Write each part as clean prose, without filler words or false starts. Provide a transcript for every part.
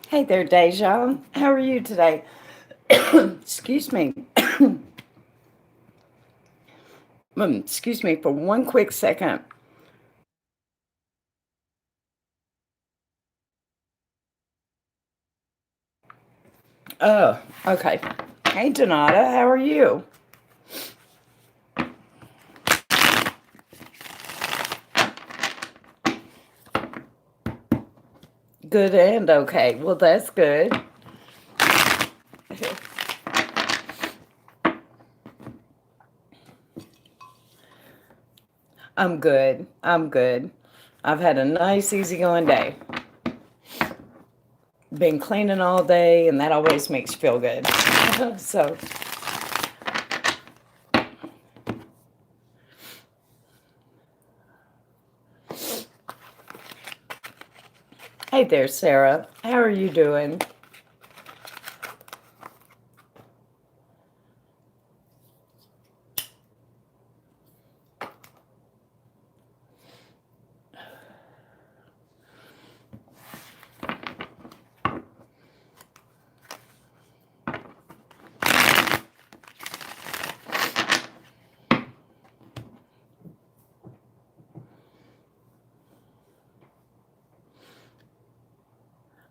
Hey there, Deja. How are you today? Excuse me. Excuse me for one quick second. Oh, okay. Hey, Donata, how are you? Good and okay. Well, that's good. I'm good. I'm good. I've had a nice, easygoing day. Been cleaning all day, and that always makes you feel good. So, hey there, Sarah. How are you doing?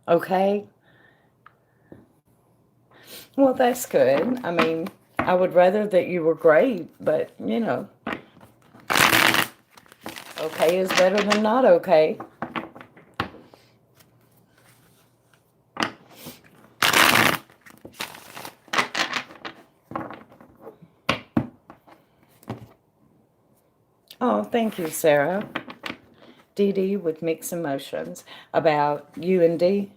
Okay. Well, that's good. I mean, I would rather that you were great, but okay is better than not okay. Oh, thank you, Sarah. Dee Dee with mixed emotions about you and Dee.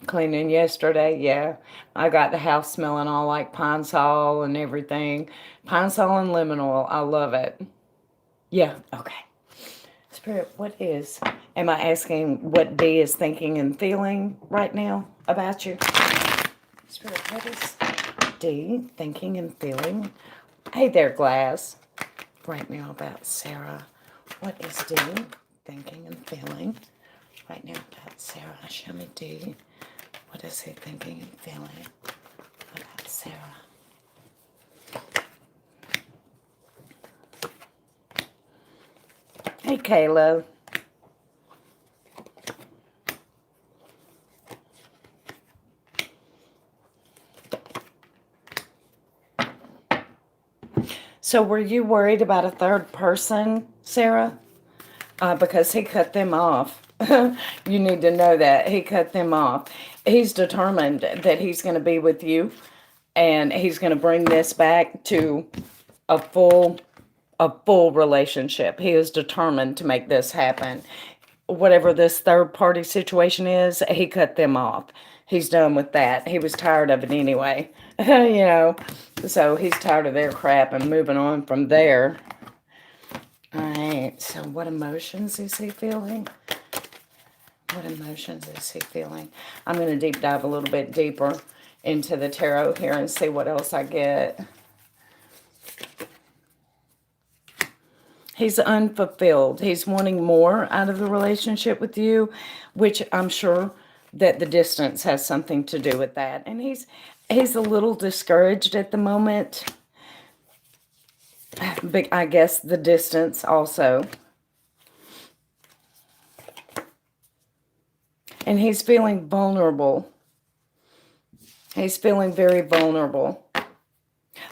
Cleaning yesterday, yeah. I got the house smelling all like pine sol and everything. Pine sol and lemon oil. I love it. Yeah, okay. Spirit, am I asking what Dee is thinking and feeling right now about you? Spirit, what is Dee thinking and feeling? Hey there, Glass. Right now about Sarah. What is Dee thinking and feeling right now about Sarah? Show me Dee. What is he thinking and feeling about Sarah? Hey, Kayla. So were you worried about a third person, Sarah? Because he cut them off. You need to know that. He cut them off. He's determined that he's going to be with you, and he's going to bring this back to a full relationship. He is determined to make this happen. Whatever this third party situation is, he cut them off. He's done with that. He was tired of it anyway. So he's tired of their crap and moving on from there. All right, so what emotions is he feeling? What emotions is he feeling? I'm going to deep dive a little bit deeper into the tarot here and see what else I get. He's unfulfilled. He's wanting more out of the relationship with you, which I'm sure that the distance has something to do with that. And he's a little discouraged at the moment. But I guess the distance also. And he's feeling vulnerable. He's feeling very vulnerable.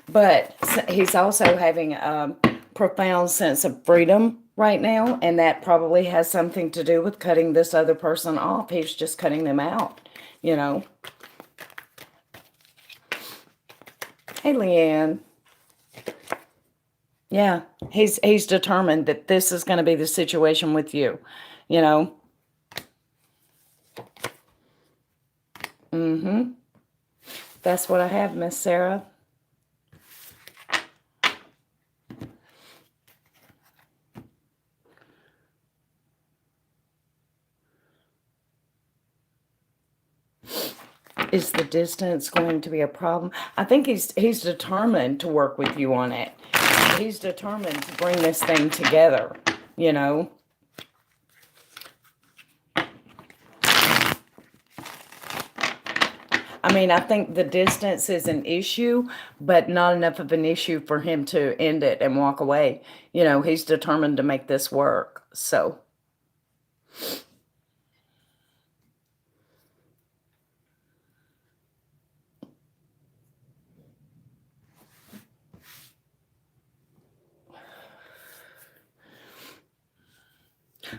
But he's also having a profound sense of freedom right now, and that probably has something to do with cutting this other person off. He's just cutting them out, you know. Hey, Leanne. Yeah, he's determined that this is going to be the situation with you, you know. That's what I have, Miss Sarah. Is the distance going to be a problem? I think he's determined to work with you on it. He's determined to bring this thing together, you know. I mean, I think the distance is an issue, but not enough of an issue for him to end it and walk away. You know, he's determined to make this work. So,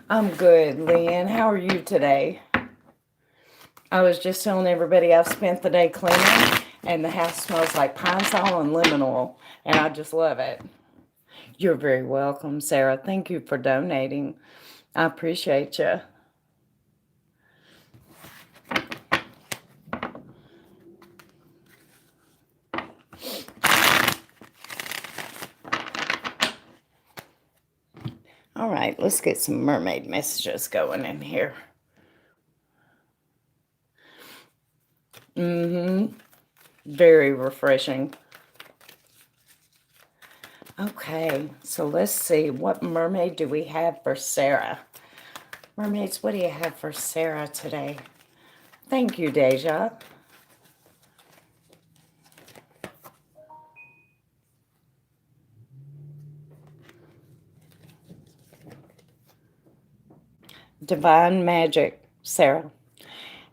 I'm good, Leanne. How are you today? I was just telling everybody I've spent the day cleaning, and the house smells like pine sol and lemon oil, and I just love it. You're very welcome, Sarah. Thank you for donating. I appreciate you. All right, let's get some mermaid messages going in here. Very refreshing. Okay, so let's see. What mermaid do we have for Sarah? Mermaids, what do you have for Sarah today? Thank you, Deja. Divine Magic, Sarah.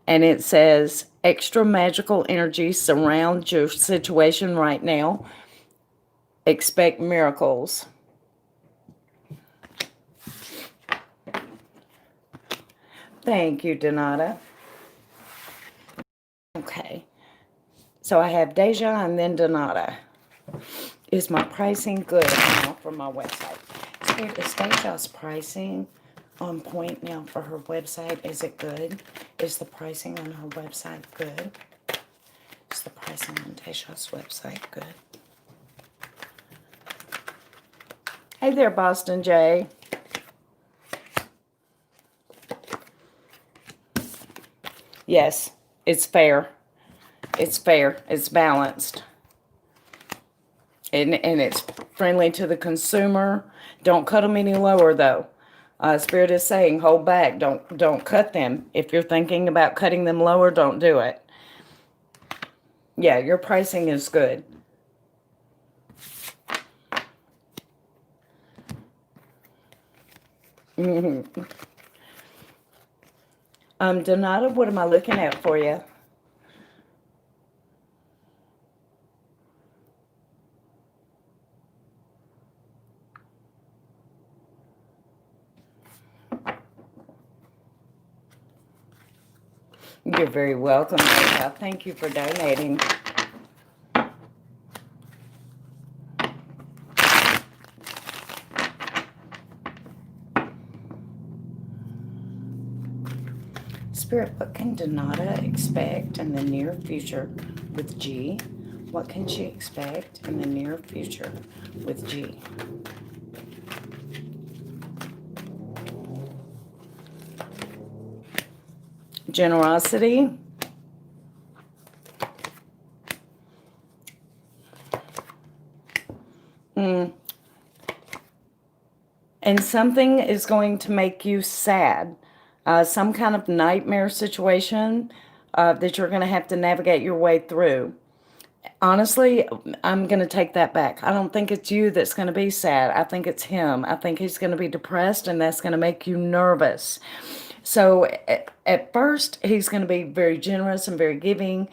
And it says, extra magical energy surrounds your situation right now. Expect miracles. Thank you, Donata. Okay. So I have Deja and then Donata. Is my pricing good now for my website? Is Deja's pricing on point now for her website? Is it good? Is the pricing on her website good? Is the pricing on Deja's website good? Hey there, Boston J. Yes, it's fair. It's fair. It's balanced. And it's friendly to the consumer. Don't cut them any lower, though. Spirit is saying, hold back. Don't cut them. If you're thinking about cutting them lower, don't do it. Yeah, your pricing is good. Donata, what am I looking at for you? You're very welcome, Deja. Thank you for donating. Spirit, what can Donata expect in the near future with G? What can she expect in the near future with G? Generosity. And something is going to make you sad. Some kind of nightmare situation that you're going to have to navigate your way through. Honestly, I'm going to take that back. I don't think it's you that's going to be sad. I think it's him. I think he's going to be depressed, and that's going to make you nervous. So at first, he's going to be very generous and very giving,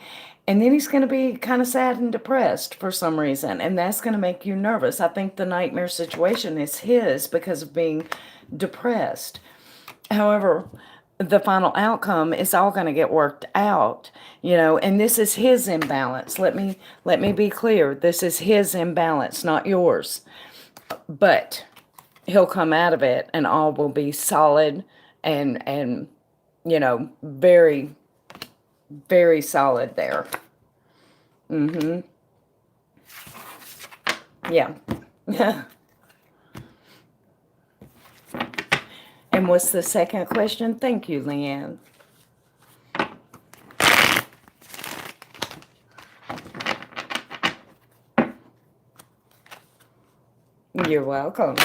And then he's going to be kind of sad and depressed for some reason. And that's going to make you nervous. I think the nightmare situation is his because of being depressed. However, the final outcome is all going to get worked out, you know, and this is his imbalance. Let me be clear. This is his imbalance, not yours. But he'll come out of it and all will be solid and you know, very, very solid there. Yeah. And what's the second question? Thank you, Leanne. You're welcome.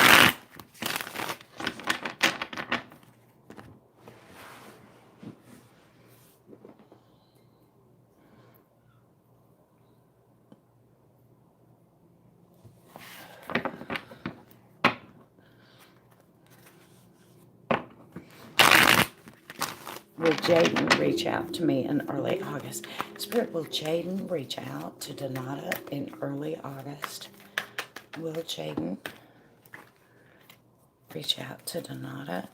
Will Jaden reach out to me in early August? Spirit, will Jaden reach out to Donata in early August? Will Jaden reach out to Donata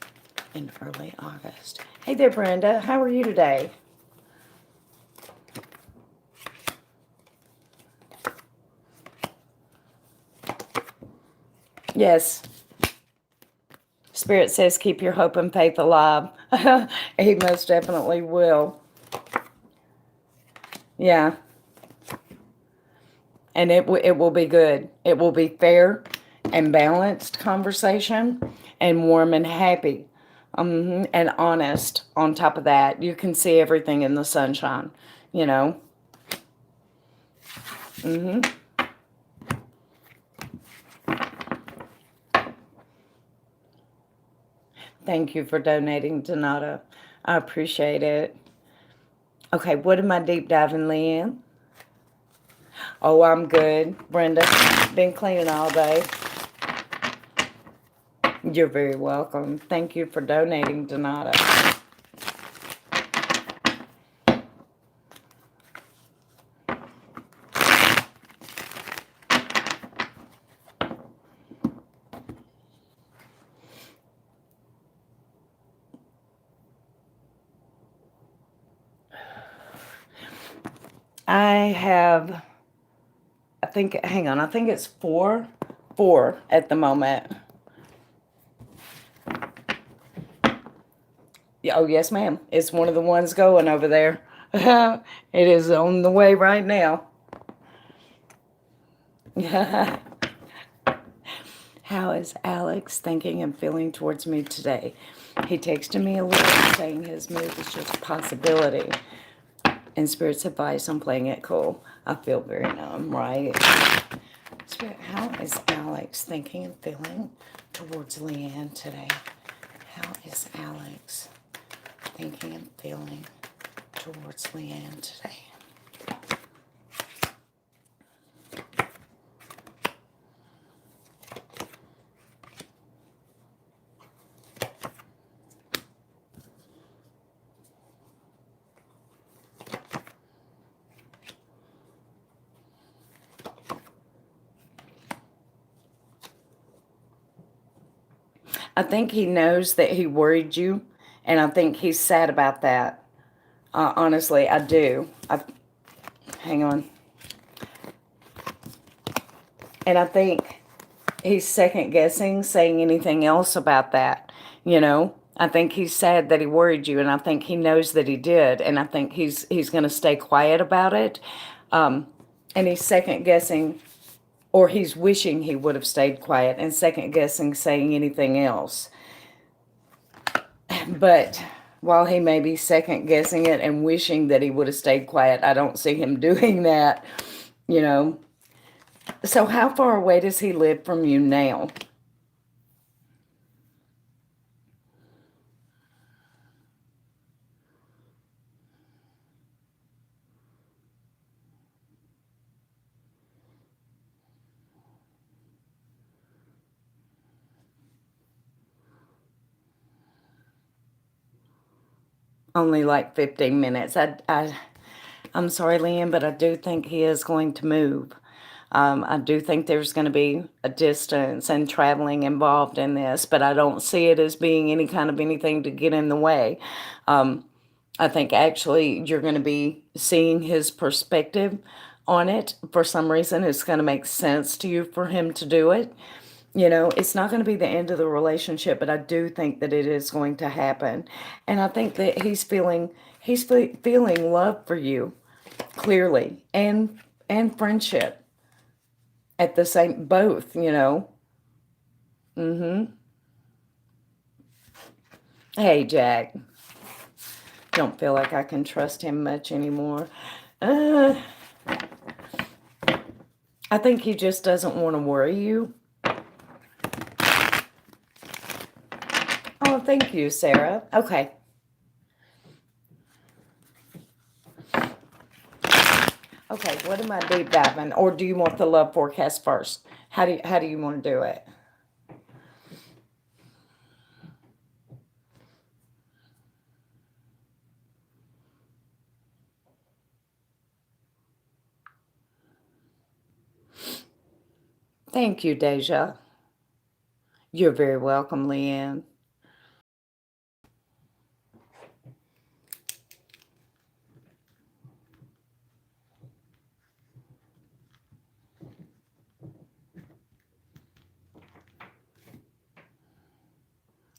in early August? Hey there, Brenda. How are you today? Yes. Spirit says keep your hope and faith alive. He most definitely will. Yeah. And it will be good. It will be fair and balanced conversation and warm and happy. And honest on top of that. You can see everything in the sunshine, you know. Thank you for donating, Donata. I appreciate it. Okay, what am I deep diving, Leanne? Oh, I'm good. Brenda, been cleaning all day. You're very welcome. Thank you for donating, Donata. I think, hang on, I think it's four at the moment. Oh, yes, ma'am. It's one of the ones going over there. It is on the way right now. How is Alex thinking and feeling towards me today? He texted me a little saying his mood is just a possibility. And Spirit's advice on playing it cool. I feel very numb, right? Spirit, how is Alex thinking and feeling towards Leanne today? How is Alex thinking and feeling towards Leanne today? I think he knows that he worried you, and I think he's sad about that. Honestly, I do. Hang on. And I think he's second guessing saying anything else about that, you know. I think he's sad that he worried you, and I think he knows that he did, and I think he's going to stay quiet about it. And he's second guessing, or he's wishing he would have stayed quiet and second guessing saying anything else. But while he may be second guessing it and wishing that he would have stayed quiet, I don't see him doing that, you know. So how far away does he live from you now? Only like 15 minutes. I I'm sorry, Leanne, but I do think he is going to move. I do think there's going to be a distance and traveling involved in this, but I don't see it as being any kind of anything to get in the way. I think actually you're going to be seeing his perspective on it. For some reason, it's going to make sense to you for him to do it. You know, it's not going to be the end of the relationship, but I do think that it is going to happen. And I think that feeling love for you clearly, and friendship at the same, both, you know. Hey, Jack, don't feel like I can trust him much anymore. uh I think he just doesn't want to worry you. Oh, thank you, Sarah. Okay. Okay, what am I deep diving? Or do you want the love forecast first? How do you want to do it? Thank you, Deja. You're very welcome, Leanne.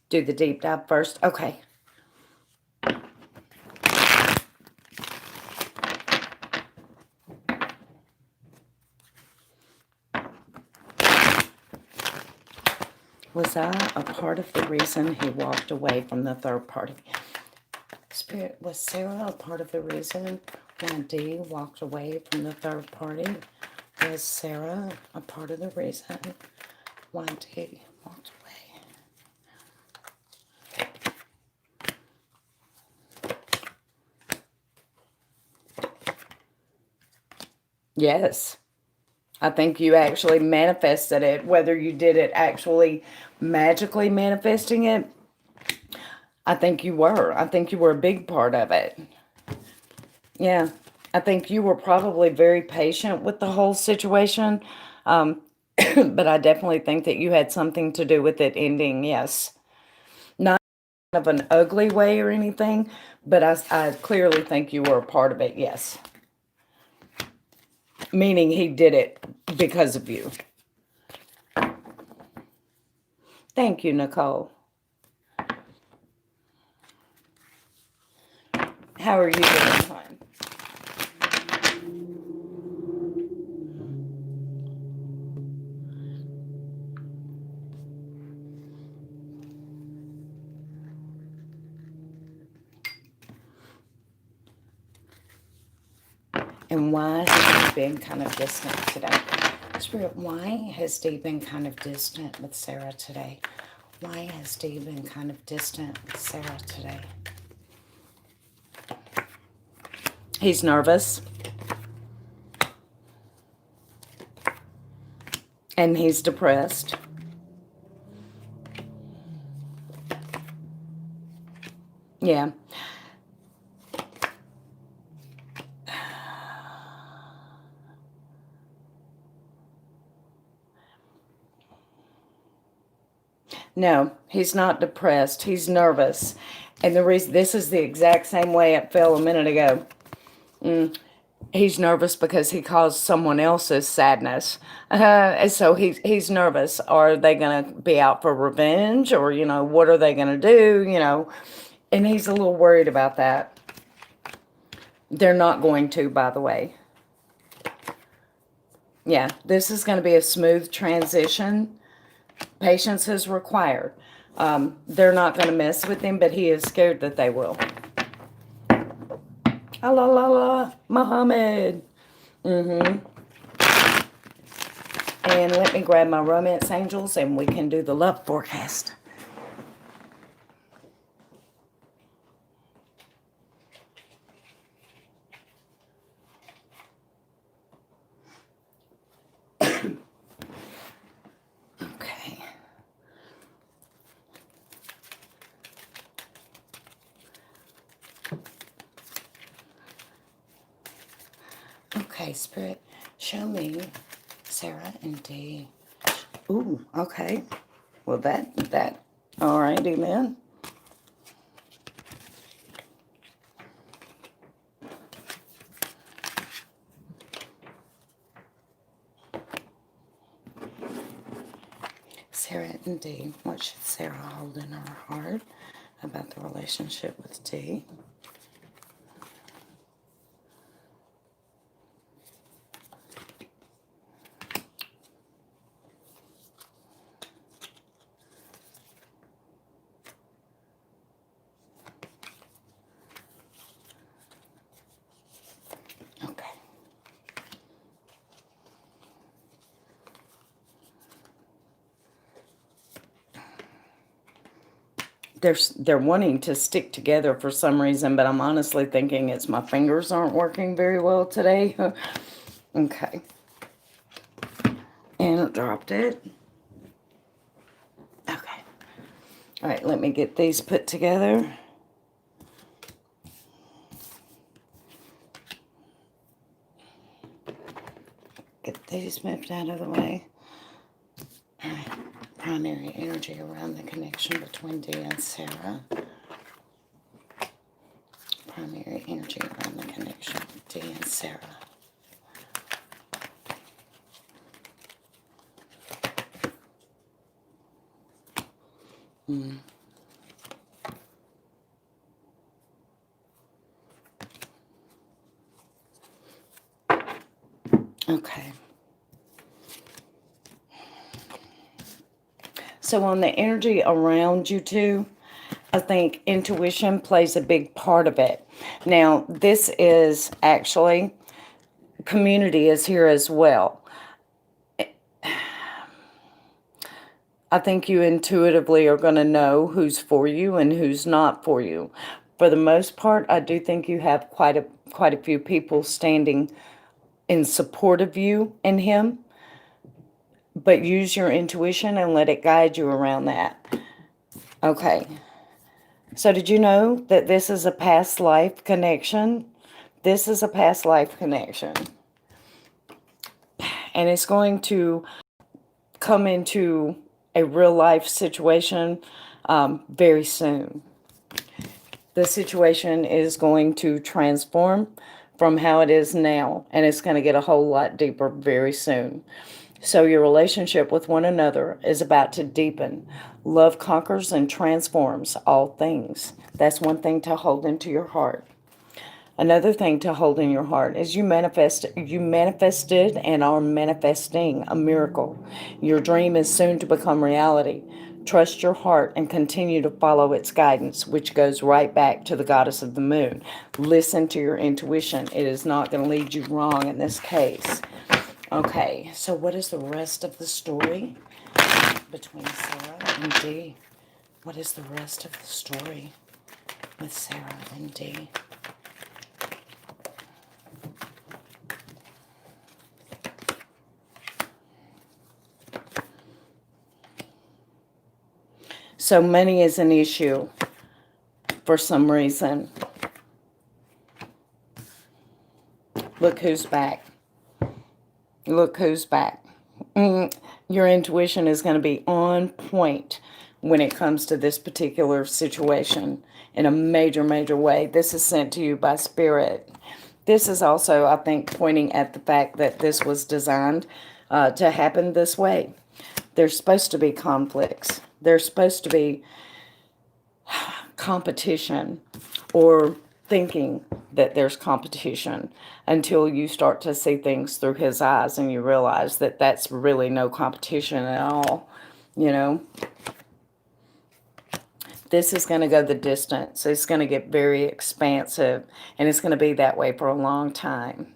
Do the deep dive first. Okay. Was I a part of the reason he walked away from the third party? Spirit, was Sarah a part of the reason why Dee walked away from the third party? Was Sarah a part of the reason why Dee walked away? Yes. I think you actually manifested it. Whether you did it actually magically manifesting it, I think you were. I think you were a big part of it. Yeah. I think you were probably very patient with the whole situation. Um, but I definitely think that you had something to do with it ending. Yes. Not of an ugly way or anything, but I clearly think you were a part of it. Yes. Meaning he did it because of you. Thank you, Nicole. How are you doing, hon? And why has he been kind of distant today? Spirit, why has Dee been kind of distant with Sarah today? Why has Dee been kind of distant with Sarah today? He's nervous. And he's depressed. Yeah. No, he's not depressed. He's nervous. And the reason, this is the exact same way it fell a minute ago. He's nervous because he caused someone else's sadness. And so he's nervous. Are they going to be out for revenge? Or, you know, what are they going to do? You know, and he's a little worried about that. They're not going to, by the way. Yeah, this is going to be a smooth transition. Patience is required. They're not going to mess with him, but he is scared that they will. Ah, la la la, Muhammad. And let me grab my romance angels and we can do the love forecast. Okay. Okay, Spirit, show me Sarah and Dee. Ooh, okay. Well, alrighty then. Sarah and Dee. What should Sarah hold in her heart about the relationship with Dee? Okay. They're wanting to stick together for some reason, but I'm honestly thinking it's my fingers aren't working very well today. Okay. And it dropped it. Okay. All right, let me get these put together. Get these moved out of the way. All right. Primary energy around the connection between Dee and Sarah. Primary energy around the connection with Dee and Sarah. Okay. So on the energy around you two, I think intuition plays a big part of it. Now, this is actually, community is here as well. I think you intuitively are going to know who's for you and who's not for you. For the most part, I do think you have quite a few people standing in support of you and him. But use your intuition and let it guide you around that. Okay. So did you know that this is a past life connection? This is a past life connection. And it's going to come into a real life situation very soon. The situation is going to transform from how it is now. And it's going to get a whole lot deeper very soon. So your relationship with one another is about to deepen. Love conquers and transforms all things. That's one thing to hold into your heart. Another thing to hold in your heart is you manifested and are manifesting a miracle. Your dream is soon to become reality. Trust your heart and continue to follow its guidance, which goes right back to the goddess of the moon. Listen to your intuition. It is not going to lead you wrong in this case. Okay, so what is the rest of the story between Sarah and Dee? What is the rest of the story with Sarah and Dee? So money is an issue for some reason. Look who's back. Look who's back. Your intuition is going to be on point when it comes to this particular situation in a major, major way. This is sent to you by Spirit. This is also, I think, pointing at the fact that this was designed to happen this way. There's supposed to be conflicts. There's supposed to be competition or thinking that there's competition until you start to see things through his eyes and you realize that that's really no competition at all, you know. This is going to go the distance. It's going to get very expansive, and it's going to be that way for a long time.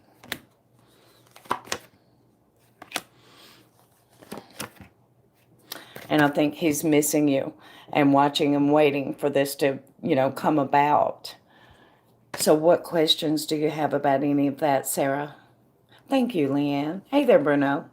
And I think he's missing you and watching and waiting for this to, you know, come about. So what questions do you have about any of that, Sarah? Thank you, Leanne. Hey there, Bruno.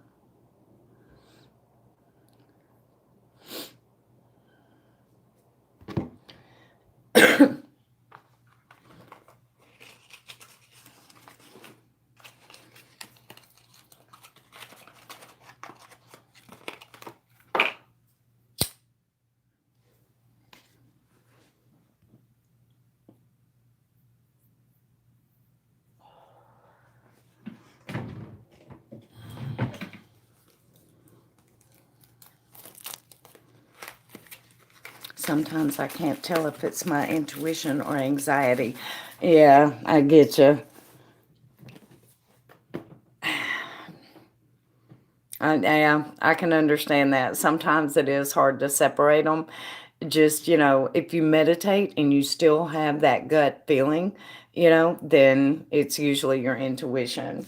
sometimes I can't tell if it's my intuition or anxiety. Yeah, I get you. Yeah, I can understand that. Sometimes it is hard to separate them. Just, if you meditate and you still have that gut feeling, then it's usually your intuition.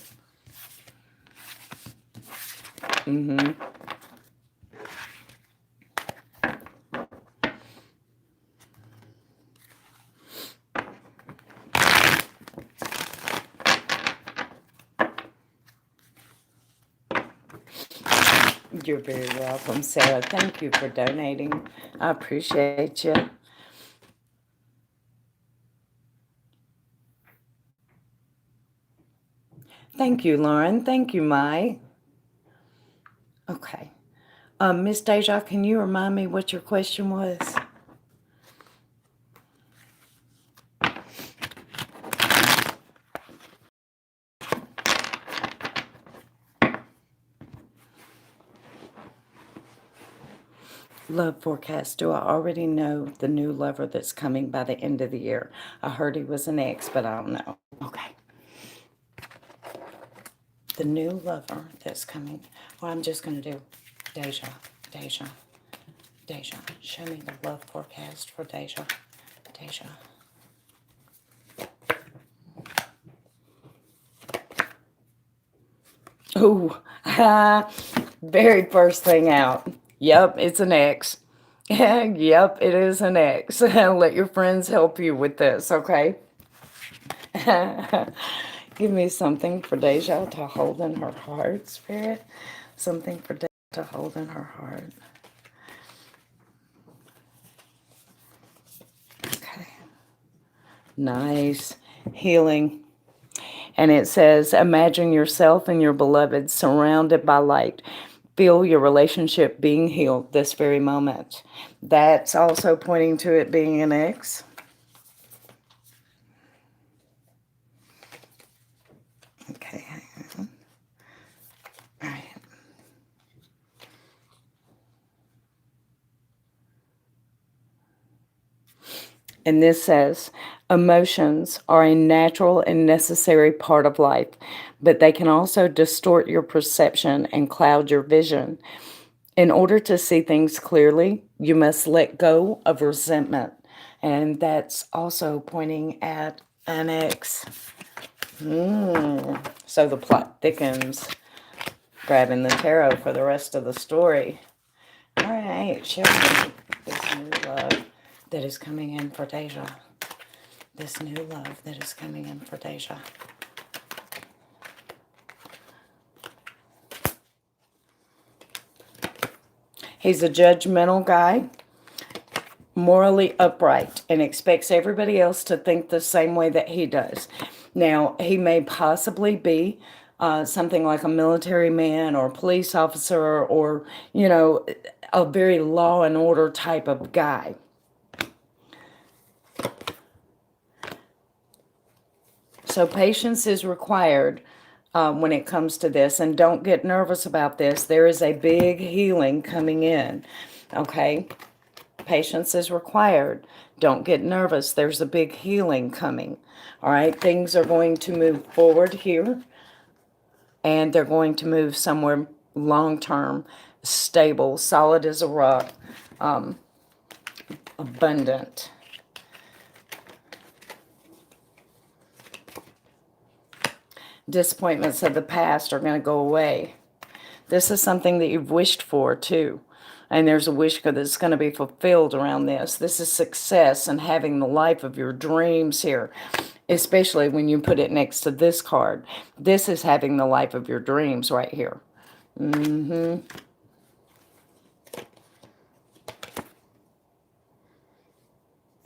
You're very welcome, Sarah. Thank you for donating. I appreciate you. Thank you, Lauren. Thank you, Mai. Okay. Miss Deja, can you remind me what your question was? Love forecast. Do I already know the new lover that's coming by the end of the year? I heard he was an ex, but I don't know. Okay. The new lover that's coming. Well, I'm just going to do Deja, Deja, Deja. Show me the love forecast for Deja, Deja. Oh, very first thing out. Yep, it's an X. Yep, it is an X. Let your friends help you with this, okay? Give me something for Deja to hold in her heart, Spirit. Something for Deja to hold in her heart. Okay. Nice. Healing. And it says, imagine yourself and your beloved surrounded by light. Feel your relationship being healed this very moment. That's also pointing to it being an ex. Okay. All right. And this says, emotions are a natural and necessary part of life, but they can also distort your perception and cloud your vision. In order to see things clearly, you must let go of resentment. And that's also pointing at an ex. So the plot thickens. Grabbing the tarot for the rest of the story. All right, show me this new love that is coming in for Deja. This new love that is coming in for Deja. He's a judgmental guy, morally upright, and expects everybody else to think the same way that he does. Now, he may possibly be something like a military man or a police officer or, a very law and order type of guy. So patience is required when it comes to this. And don't get nervous about this. There is a big healing coming in. Okay? Patience is required. Don't get nervous. There's a big healing coming. All right? Things are going to move forward here. And they're going to move somewhere long-term, stable, solid as a rock, abundant. Disappointments of the past are going to go away. This is something that you've wished for, too. And there's a wish that's going to be fulfilled around this. This is success and having the life of your dreams here, especially when you put it next to this card. This is having the life of your dreams right here.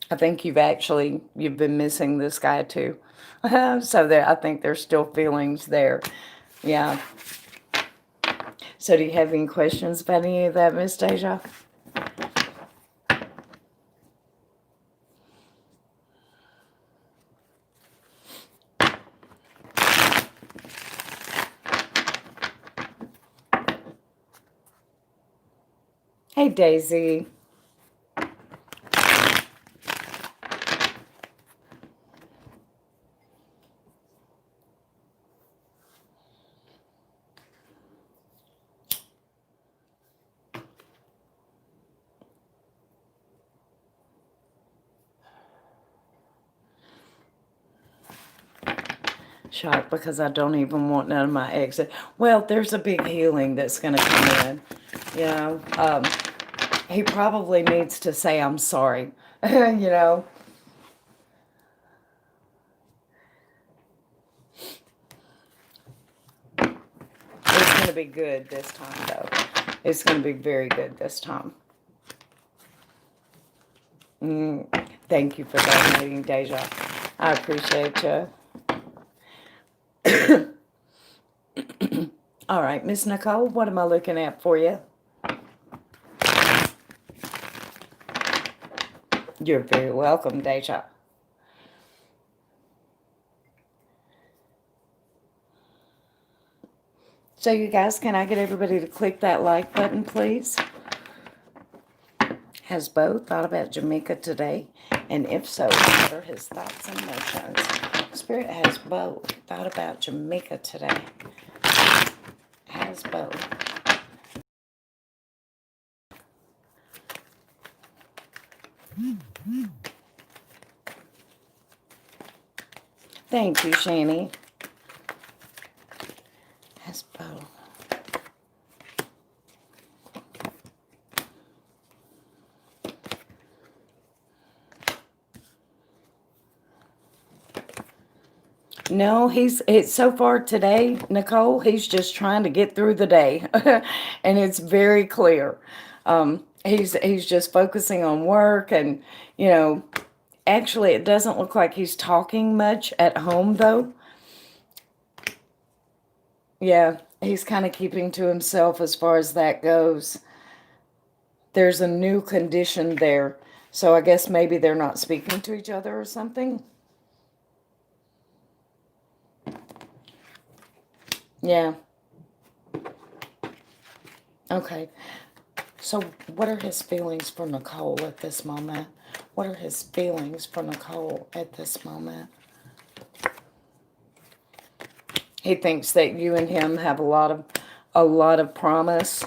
I think you've been missing this guy, too. So I think there's still feelings there. Yeah. So do you have any questions about any of that, Miss Deja? Hey, Daisy. Shocked because I don't even want none of my exit. Well, there's a big healing that's going to come in. You know, he probably needs to say, I'm sorry. You know. It's going to be good this time, though. It's going to be very good this time. Thank you for donating, Deja. I appreciate you. All right, Miss Nicole, what am I looking at for you? You're very welcome, Deja. So you guys, can I get everybody to click that like button, please? Has Bo thought about Jamaica today? And if so, what are his thoughts and emotions? Spirit, has Bo thought about Jamaica today? Has Bo? Thank you, Shani. Has Bo? No, it's so far today, Nicole, he's just trying to get through the day. And it's very clear. He's just focusing on work and, you know, actually it doesn't look like he's talking much at home though. Yeah, he's kind of keeping to himself as far as that goes. There's a new condition there. So I guess maybe they're not speaking to each other or something. Yeah. Okay. So what are his feelings for Nicole at this moment? What are his feelings for Nicole at this moment? He thinks that you and him have a lot of promise.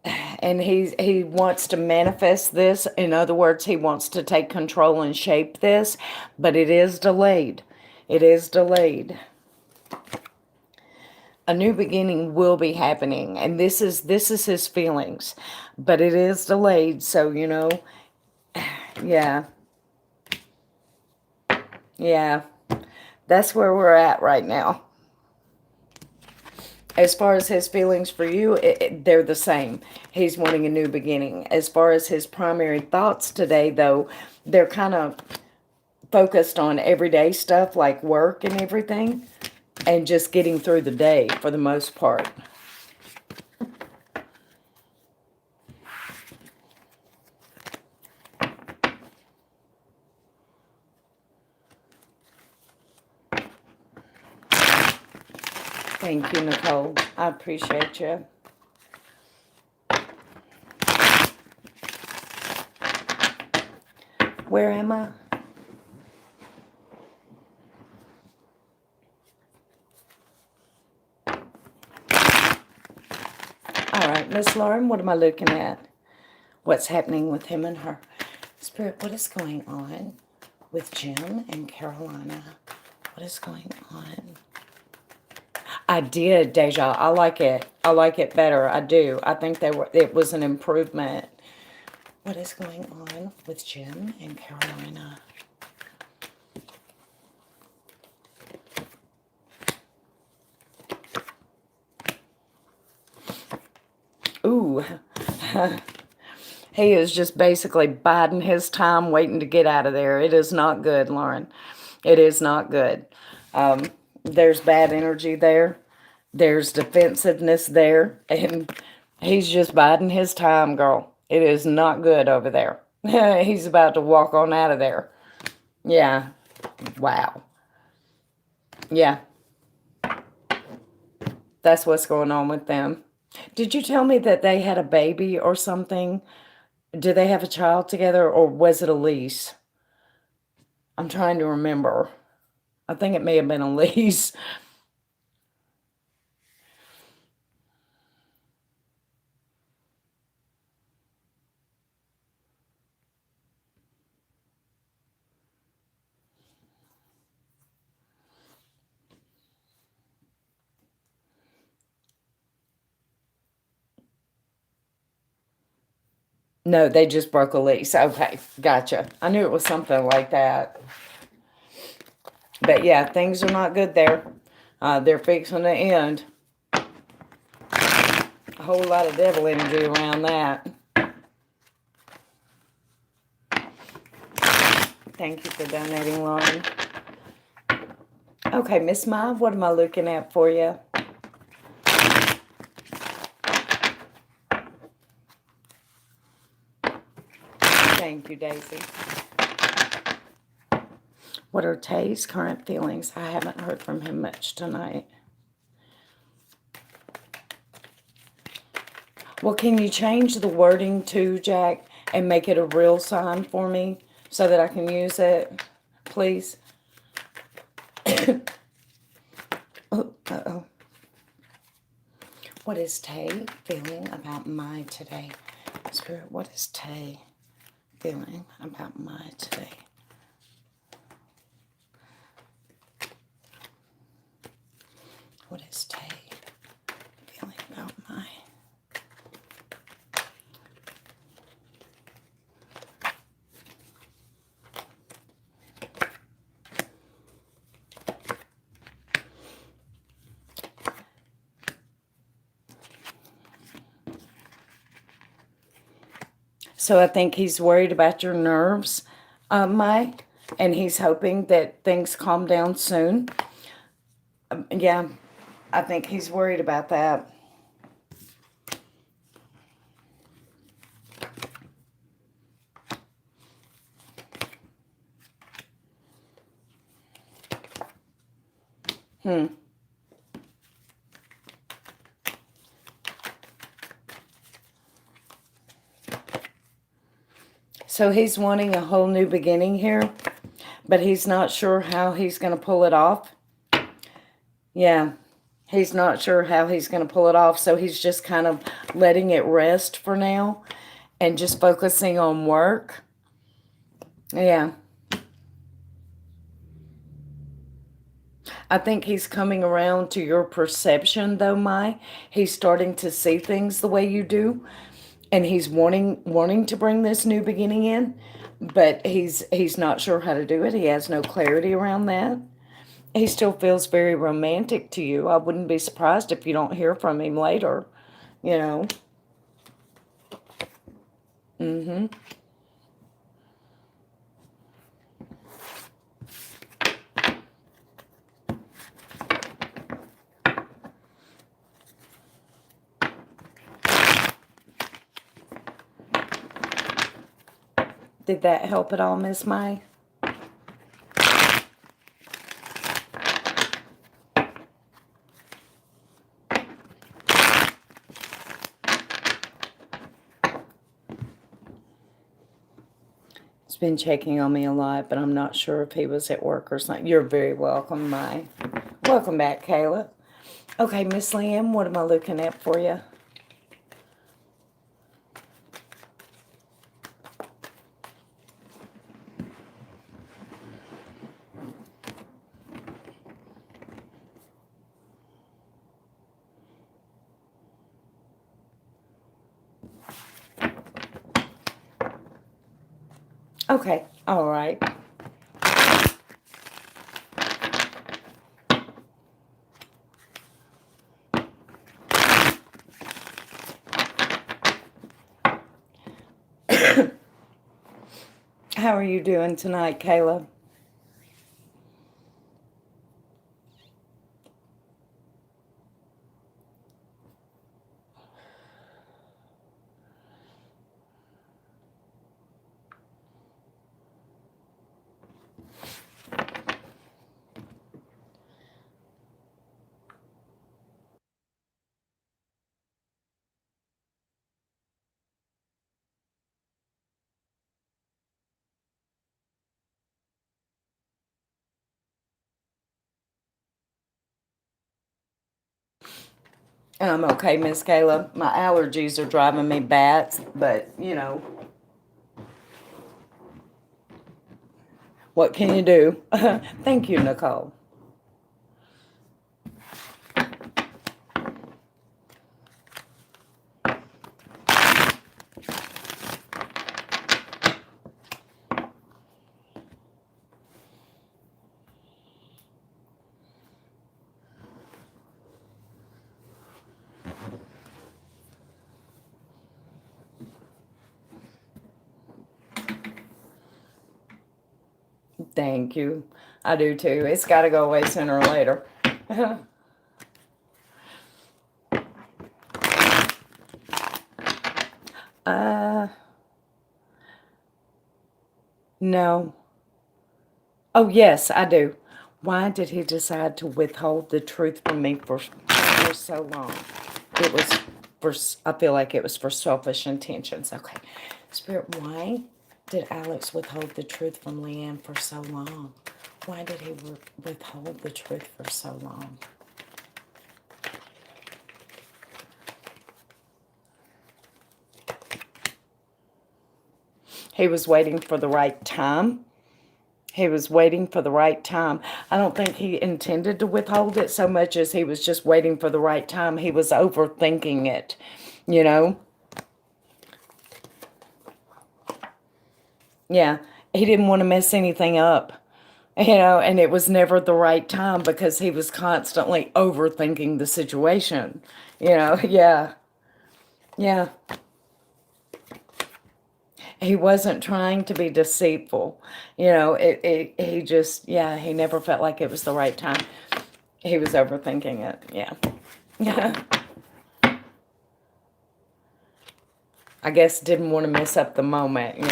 And he wants to manifest this. In other words, he wants to take control and shape this, but it is delayed. It is delayed. A new beginning will be happening, and this is his feelings, but it is delayed. So you know, yeah, yeah, that's where we're at right now. As far as his feelings for you, they're the same. He's wanting a new beginning. As far as his primary thoughts today, though, they're kind of focused on everyday stuff like work and everything, and just getting through the day for the most part. Thank you, Nicole. I appreciate you. Where am I? All right, Miss Lauren, what am I looking at? What's happening with him and her? Spirit, what is going on with Jim and Carolina? What is going on? I did, Deja. I like it. I like it better. I do. I think it was an improvement. What is going on with Jim and Carolina? Ooh. He is just basically biding his time, waiting to get out of there. It is not good, Lauren. It is not good. There's bad energy there. There's defensiveness there. And he's just biding his time, girl. It is not good over there. He's about to walk on out of there. Yeah. Wow. Yeah. That's what's going on with them. Did you tell me that they had a baby or something? Did they have a child together, or was it a lease? I'm trying to remember. I think it may have been a lease. No, they just broke a lease. Okay, gotcha. I knew it was something like that. But yeah, things are not good there. They're fixing to end. A whole lot of devil energy around that. Thank you for donating, Lauren. Okay, Miss Mai, what am I looking at for you? Thank you, Daisy. What are Tay's current feelings? I haven't heard from him much tonight. Well, can you change the wording too, Jack, and make it a real sign for me so that I can use it, please? Oh, uh-oh. What is Tay feeling about Mai today? Spirit, what is Tay feeling about Mai today? What is Tay feeling about Mai? So I think he's worried about your nerves, Mai, and he's hoping that things calm down soon. Yeah, I think he's worried about that. So he's wanting a whole new beginning here, but he's not sure how he's going to pull it off. Yeah, he's not sure how he's going to pull it off, so he's just kind of letting it rest for now and just focusing on work. Yeah. I think he's coming around to your perception, though, Mai. He's starting to see things the way you do, and he's wanting to bring this new beginning in, but he's not sure how to do it. He has no clarity around that. He still feels very romantic to you. I wouldn't be surprised if you don't hear from him later, you know. Mm-hmm. Did that help at all, Miss May? He's been checking on me a lot, but I'm not sure if he was at work or something. You're very welcome, May. Welcome back, Kayla. Okay, Miss Liam, what am I looking at for you? Okay, all right. How are you doing tonight, Kayla? I'm okay, Miss Kayla. My allergies are driving me bats, but, you know, what can you do? Thank you, Nicole. Thank you. I do too. It's got to go away sooner or later. uh, no. Oh, yes, I do. Why did he decide to withhold the truth from me for so long? It was for, I feel like it was for selfish intentions. Okay. Spirit, why did Alex withhold the truth from Leanne for so long? Why did he withhold the truth for so long? He was waiting for the right time. He was waiting for the right time. I don't think he intended to withhold it so much as he was just waiting for the right time. He was overthinking it, you know? Yeah, he didn't want to mess anything up, and it was never the right time because he was constantly overthinking the situation, yeah, yeah. He wasn't trying to be deceitful, he just, yeah, he never felt like it was the right time. He was overthinking it, yeah. Yeah. I guess didn't want to mess up the moment.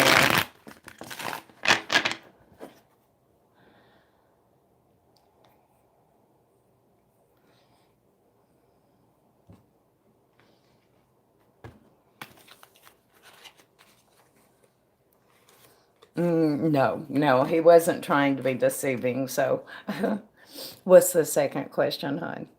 No, he wasn't trying to be deceiving, so. What's the second question, hon?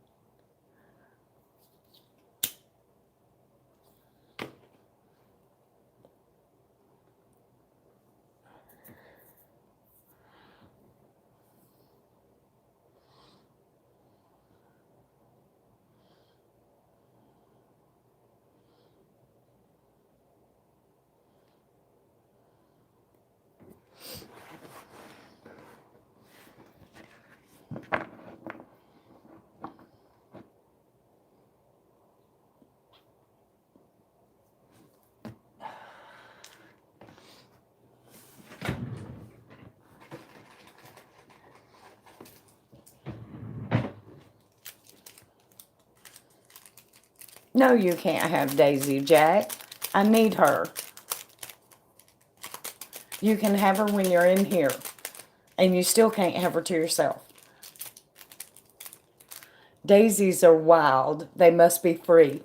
No, you can't have Daisy, Jack. I need her. You can have her when you're in here, and you still can't have her to yourself. Daisies are wild. They must be free.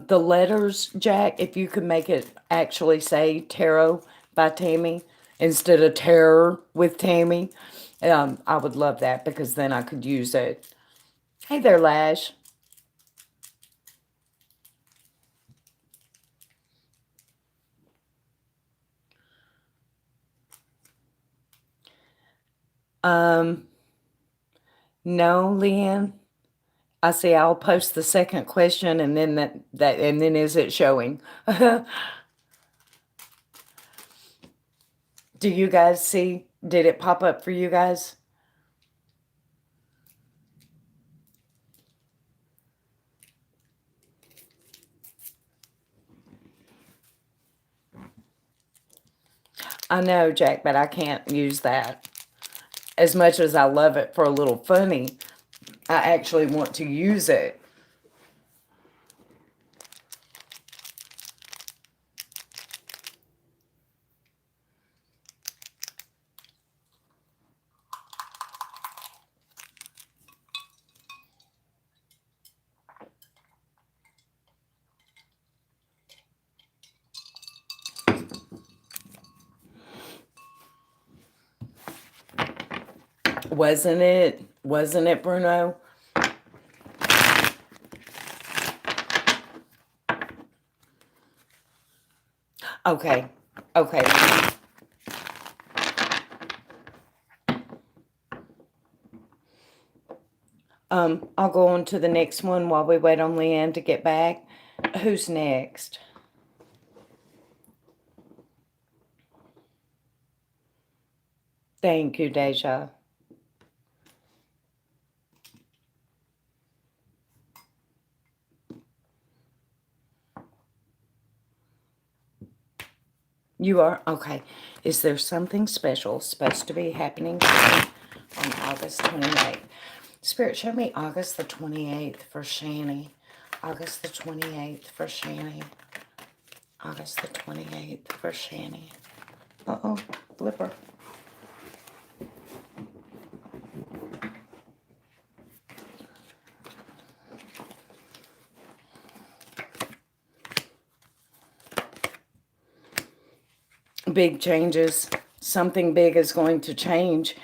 The letters, Jack, if you could make it actually say Tarot by Tammy instead of Terror with Tammy, I would love that because then I could use it. Hey there, Lash. Um, no, Leanne. I see. I'll post the second question, and then and then is it showing? Do you guys see? Did it pop up for you guys? I know, Jack, but I can't use that. As much as I love it for a little funny, I actually want to use it. Wasn't it? Wasn't it, Bruno? Okay. Okay. I'll go on to the next one while we wait on Leanne to get back. Who's next? Thank you, Deja. You are? Okay. Is there something special supposed to be happening on August 28th? Spirit, show me August the 28th for Shani. August the 28th for Shani. August the 28th for Shani. Uh-oh, flipper. Big changes. Something big is going to change.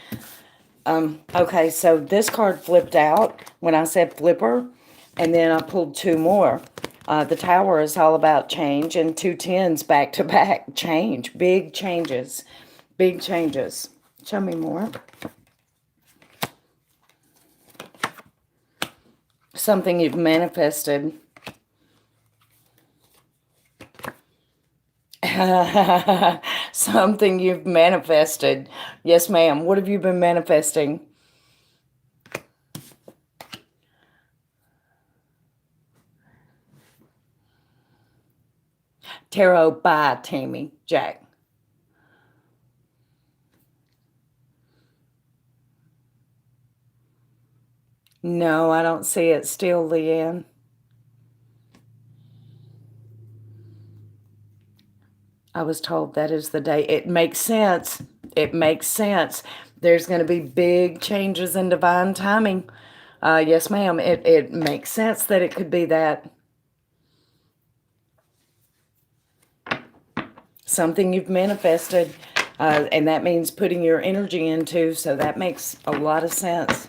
Okay, so this card flipped out when I said flipper, and then I pulled two more. The Tower is all about change, and 2 10s back to back. Change. Big changes. Big changes. Show me more. Something you've manifested. Something you've manifested. Yes, ma'am. What have you been manifesting? Tarot by Tammy, Jack. No, I don't see it still, Leanne. I was told that is the day. It makes sense. It makes sense. There's going to be big changes in divine timing. Yes, ma'am. It makes sense that it could be that. Something you've manifested. And that means putting your energy into. So that makes a lot of sense.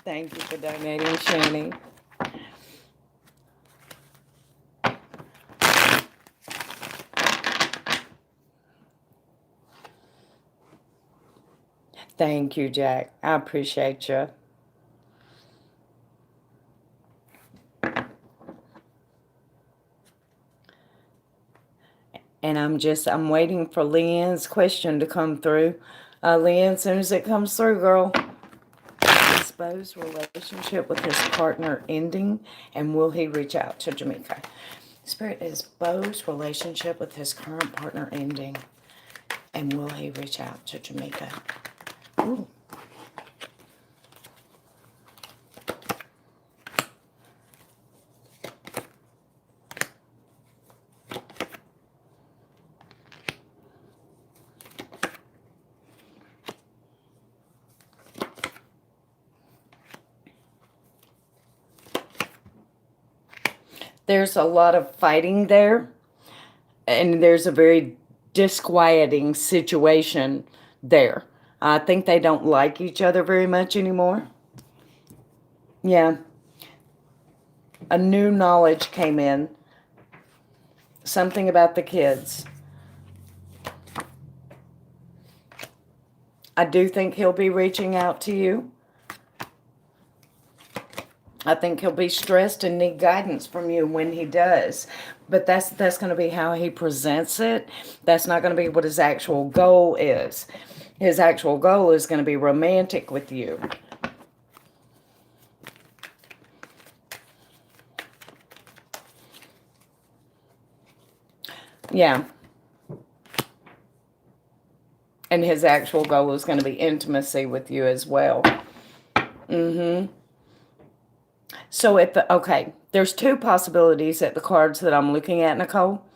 Thank you for donating, Shani. Thank you, Jack. I appreciate you. And I'm waiting for Leanne's question to come through. Leanne, as soon as it comes through, girl. Is Bo's relationship with his partner ending? And will he reach out to Jamaica? Spirit, is Bo's relationship with his current partner ending? And will he reach out to Jamaica? Ooh. There's a lot of fighting there, and there's a very disquieting situation there. I think they don't like each other very much anymore. Yeah. A new knowledge came in. Something about the kids. I do think he'll be reaching out to you. I think he'll be stressed and need guidance from you when he does. But that's going to be how he presents it. That's not going to be what his actual goal is. His actual goal is going to be romantic with you. Yeah. And his actual goal is going to be intimacy with you as well. Mm-hmm. So okay, there's two possibilities at the cards that I'm looking at, Nicole.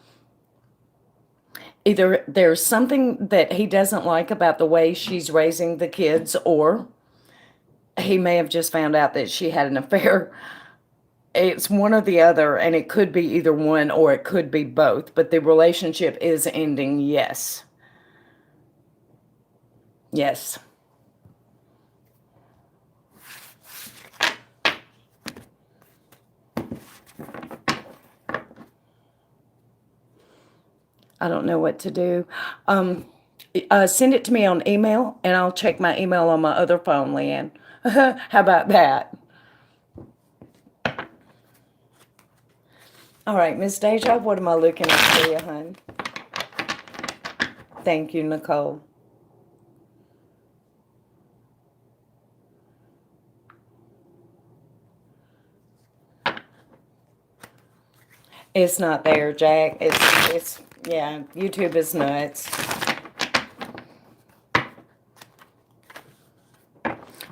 Either there's something that he doesn't like about the way she's raising the kids, or he may have just found out that she had an affair. It's one or the other, and it could be either one or it could be both, but the relationship is ending, yes. Yes. I don't know what to do. Send it to me on email, and I'll check my email on my other phone, Leanne. How about that? All right, Miss Deja, what am I looking at for you, hon? Thank you, Nicole. It's not there, Jack. It's yeah, YouTube is nuts.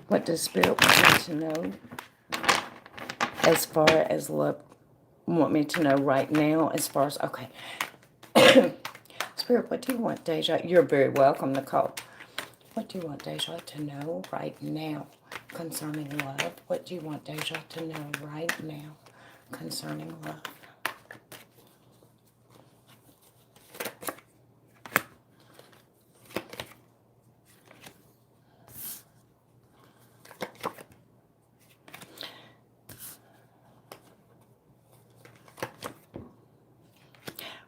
What does Spirit want me to know as far as love? Want me to know right now as far as, okay. Spirit, what do you want, Deja? You're very welcome, Nicole. What do you want Deja to know right now concerning love? What do you want Deja to know right now concerning love?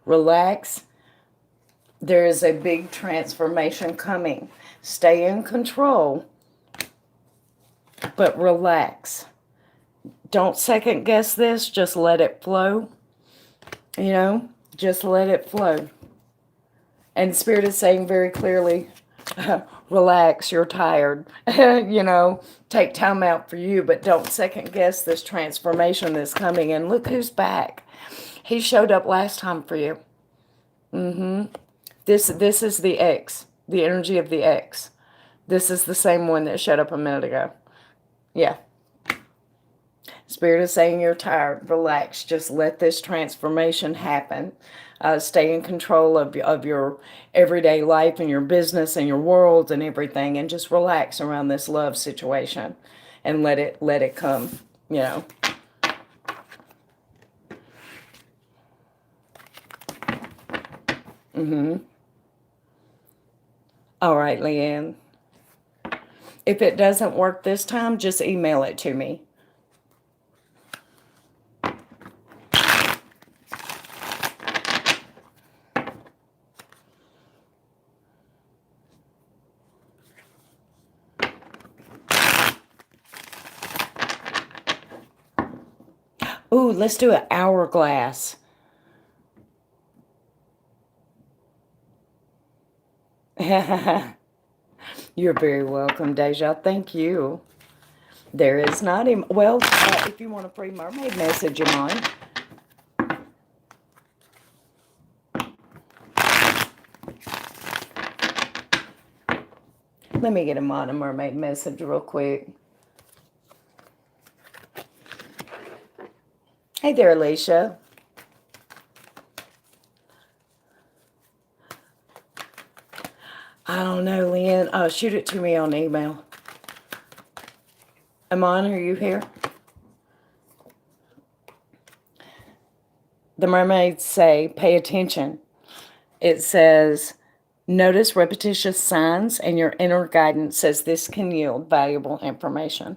Relax. There is a big transformation coming. Stay in control, but relax. Don't second guess this. Just let it flow. You know, just let it flow. And Spirit is saying very clearly, relax, you're tired. You know, take time out for you, but don't second guess this transformation that's coming. And look who's back. He showed up last time for you. This is the X, the energy of the X. This is the same one that showed up a minute ago. Yeah. Spirit is saying you're tired. Relax. Just let this transformation happen. Stay in control of your everyday life and your business and your world and everything, and just relax around this love situation and let it come, you know. All right, Leanne. If it doesn't work this time, just email it to me. Ooh, let's do an hourglass. You're very welcome, Deja. Thank you. There is not a... Well, if you want a free mermaid message, you mind. Let me get him on a mermaid message real quick. Hey there, Alicia. I don't know, Lynn. Shoot it to me on email. Amon, are you here? The mermaids say, pay attention. It says, notice repetitious signs, and your inner guidance says this can yield valuable information.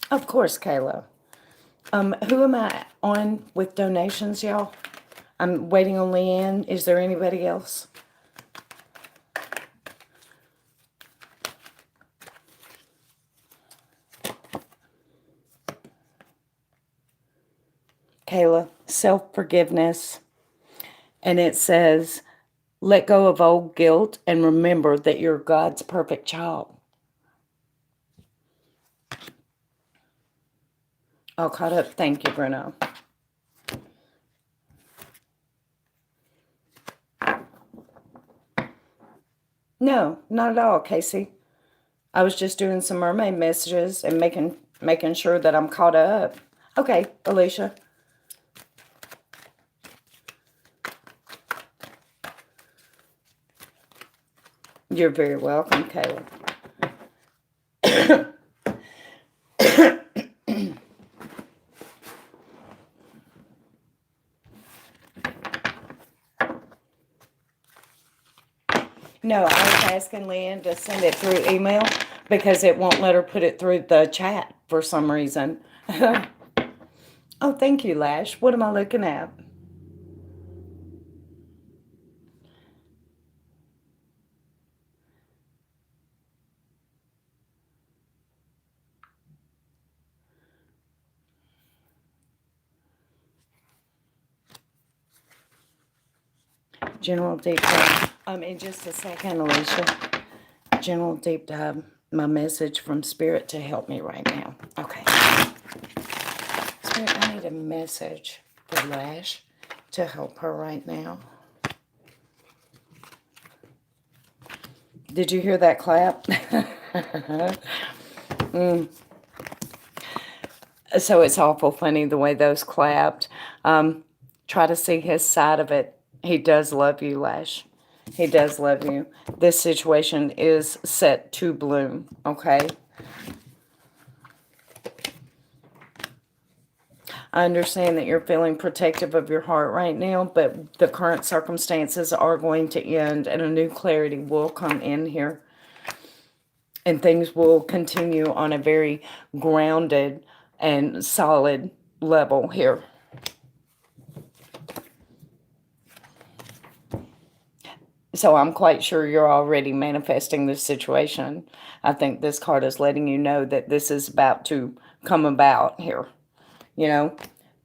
Of course, Kayla. Who am I on with donations, y'all? I'm waiting on Leanne. Is there anybody else? Kayla, self-forgiveness. And it says, let go of old guilt and remember that you're God's perfect child. All caught up. Thank you, Bruno. No, not at all, Casey. I was just doing some mermaid messages and making sure that I'm caught up. Okay, Alicia. You're very welcome, Kayla. No, I was asking Lynn to send it through email because it won't let her put it through the chat for some reason. Oh, thank you, Lash. What am I looking at? General deep dive. In just a second, Alicia. General deep dive. My message from Spirit to help me right now. Okay. Spirit, I need a message for Lash to help her right now. Did you hear that clap? So it's awful funny the way those clapped. Try to see his side of it. He does love you, Lash. He does love you. This situation is set to bloom, okay? I understand that you're feeling protective of your heart right now, but the current circumstances are going to end and a new clarity will come in here. And things will continue on a very grounded and solid level here. So I'm quite sure you're already manifesting this situation. I think this card is letting you know that this is about to come about here. You know,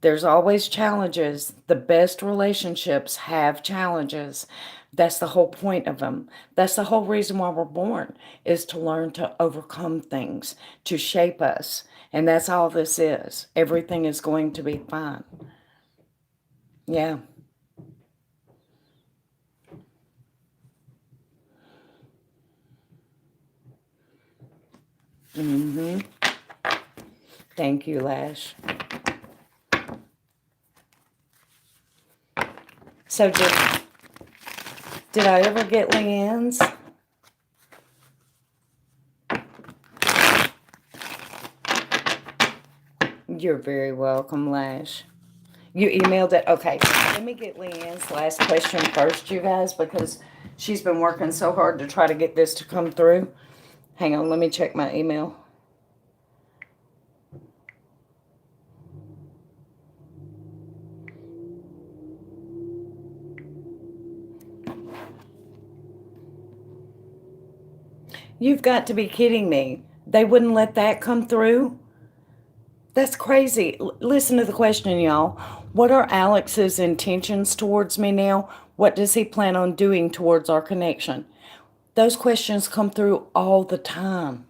there's always challenges. The best relationships have challenges. That's the whole point of them. That's the whole reason why we're born, is to learn to overcome things, to shape us. And that's all this is. Everything is going to be fine. Yeah. Thank you, Lash. So did I ever get Leanne's? You're very welcome, Lash. You emailed it? Okay. Let me get Leanne's last question first, you guys, because she's been working so hard to try to get this to come through. Hang on, let me check my email. You've got to be kidding me. They wouldn't let that come through? That's crazy. Listen to the question, y'all. What are Alex's intentions towards me now? What does he plan on doing towards our connection? Those questions come through all the time.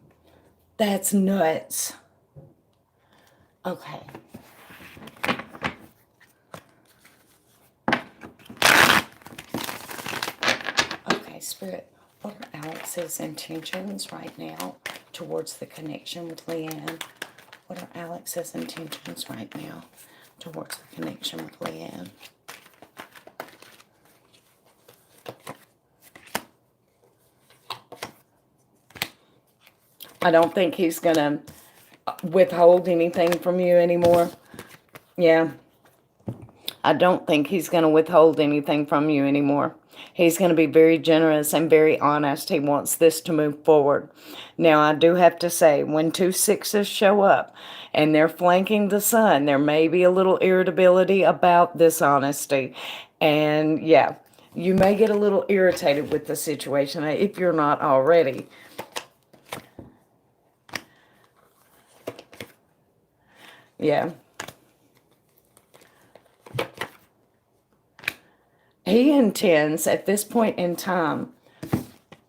That's nuts. Okay. Okay, Spirit, what are Alex's intentions right now towards the connection with Leanne? What are Alex's intentions right now towards the connection with Leanne? I don't think he's going to withhold anything from you anymore. Yeah. I don't think he's going to withhold anything from you anymore. He's going to be very generous and very honest. He wants this to move forward. Now, I do have to say, when 2 6s show up and they're flanking the sun, there may be a little irritability about this honesty. And yeah, you may get a little irritated with the situation if you're not already. Yeah. He intends, at this point in time,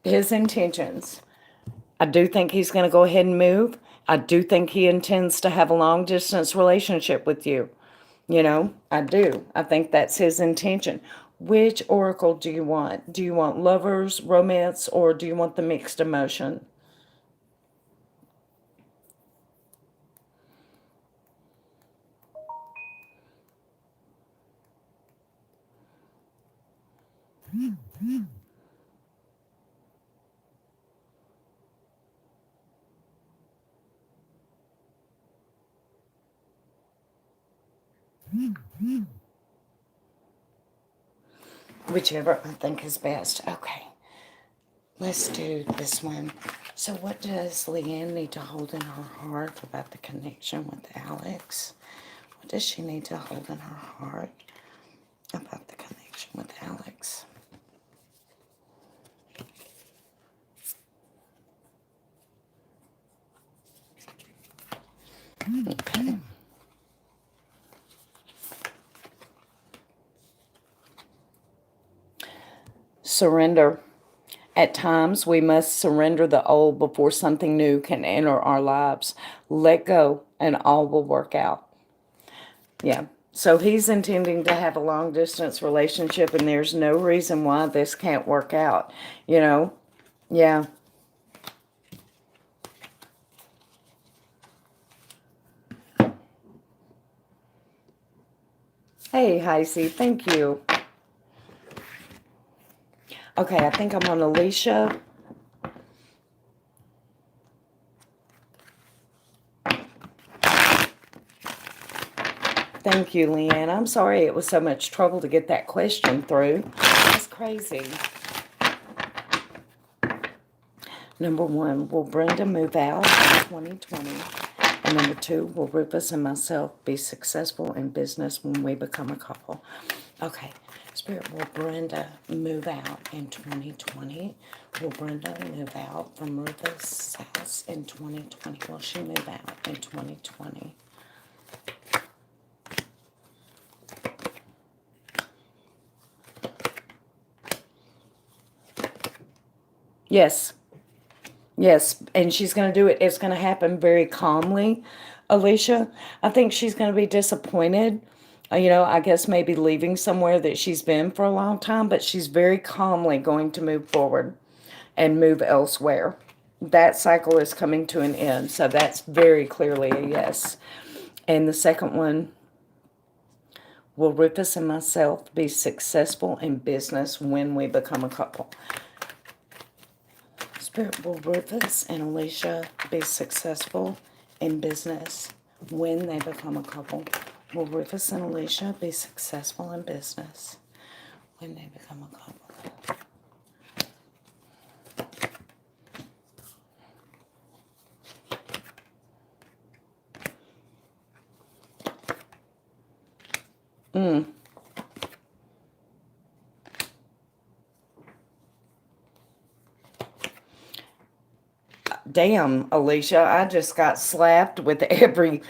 his intentions, I do think he's going to go ahead and move. I do think he intends to have a long-distance relationship with you. You know, I do. I think that's his intention. Which oracle do you want? Do you want lovers, romance, or do you want the mixed emotion? Whichever I think is best. Okay. Let's do this one. So what does Leanne need to hold in her heart about the connection with Alex? What does she need to hold in her heart about the connection with Alex? Okay. Surrender. At times, we must surrender the old before something new can enter our lives. Let go, and all will work out. Yeah. So he's intending to have a long distance relationship, and there's no reason why this can't work out. You know? Yeah. Hey, Heisey, thank you. Okay, I think I'm on Alicia. Thank you, Leanne. I'm sorry it was so much trouble to get that question through. That's crazy. Number 1, will Brenda move out in 2020? And number 2, will Rufus and myself be successful in business when we become a couple? Okay. Spirit, will Brenda move out in 2020? Will Brenda move out from Rufus' house in 2020? Will she move out in 2020? Yes. Yes, and she's going to do it. It's going to happen very calmly, Alicia. I think she's going to be disappointed. You know, I guess maybe leaving somewhere that she's been for a long time, but she's very calmly going to move forward and move elsewhere. That cycle is coming to an end, so that's very clearly a yes. And the second one, will Rufus and myself be successful in business when we become a couple? Spirit, will Rufus and Alicia be successful in business when they become a couple? Will Rufus and Alicia be successful in business when they become a couple? Damn, Alicia, I just got slapped with every...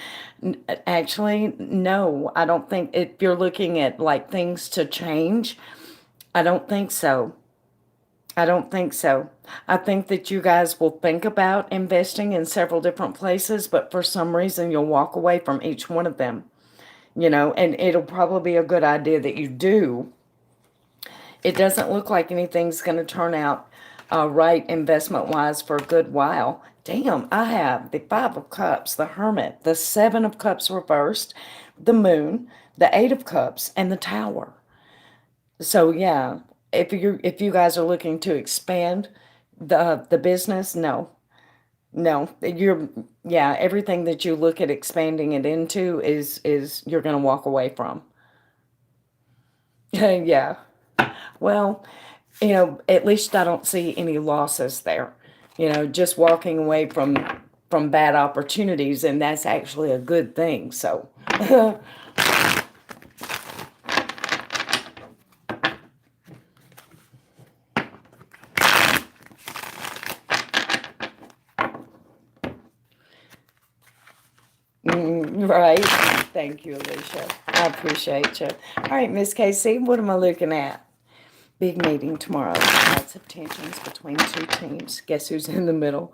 Actually, no, I don't think... If you're looking at, like, things to change, I don't think so. I don't think so. I think that you guys will think about investing in several different places, but for some reason you'll walk away from each one of them. You know, and it'll probably be a good idea that you do. It doesn't look like anything's going to turn out right investment-wise for a good while. Damn, I have the 5 of Cups, the Hermit, the 7 of Cups reversed, the Moon, the 8 of Cups, and the Tower. So, yeah, if you guys are looking to expand the business, no. No, yeah, everything that you look at expanding it into is you're going to walk away from. Yeah. Well, you know, at least I don't see any losses there. You know, just walking away from bad opportunities, and that's actually a good thing. So, right. Thank you, Alicia. I appreciate you. All right, Miss Casey, what am I looking at? Big meeting tomorrow. Lots of tensions between 2 teams. Guess who's in the middle?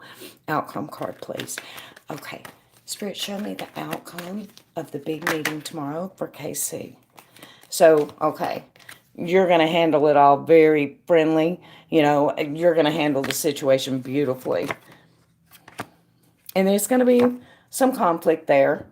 Outcome card, please. Okay. Spirit, show me the outcome of the big meeting tomorrow for KC. So, okay. You're going to handle it all very friendly. You know, you're going to handle the situation beautifully. And there's going to be some conflict there.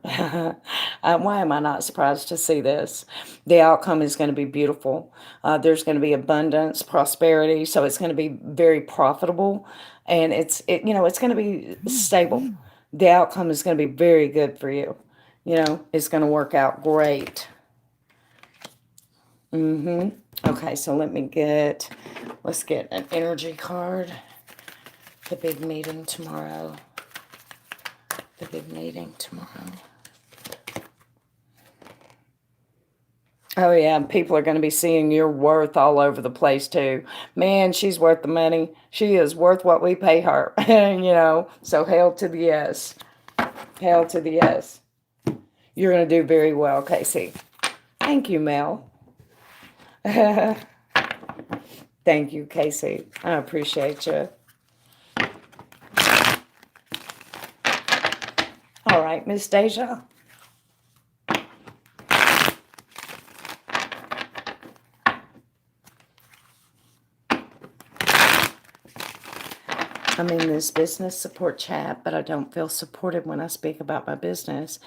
Why am I not surprised to see this? The outcome is going to be beautiful. There's going to be abundance, prosperity, so it's going to be very profitable, and it's going to be stable. The outcome is going to be very good for you. You know, it's going to work out great. Okay, so let's get an energy card. The big meeting tomorrow. The big meeting tomorrow. Oh, yeah, people are going to be seeing your worth all over the place, too. Man, she's worth the money. She is worth what we pay her, you know. So, hail to the yes. Hail to the yes. You're going to do very well, Casey. Thank you, Mel. Thank Thank you, Casey. I appreciate you. All right, Miss Deja. I'm in this business support chat, but I don't feel supported when I speak about my business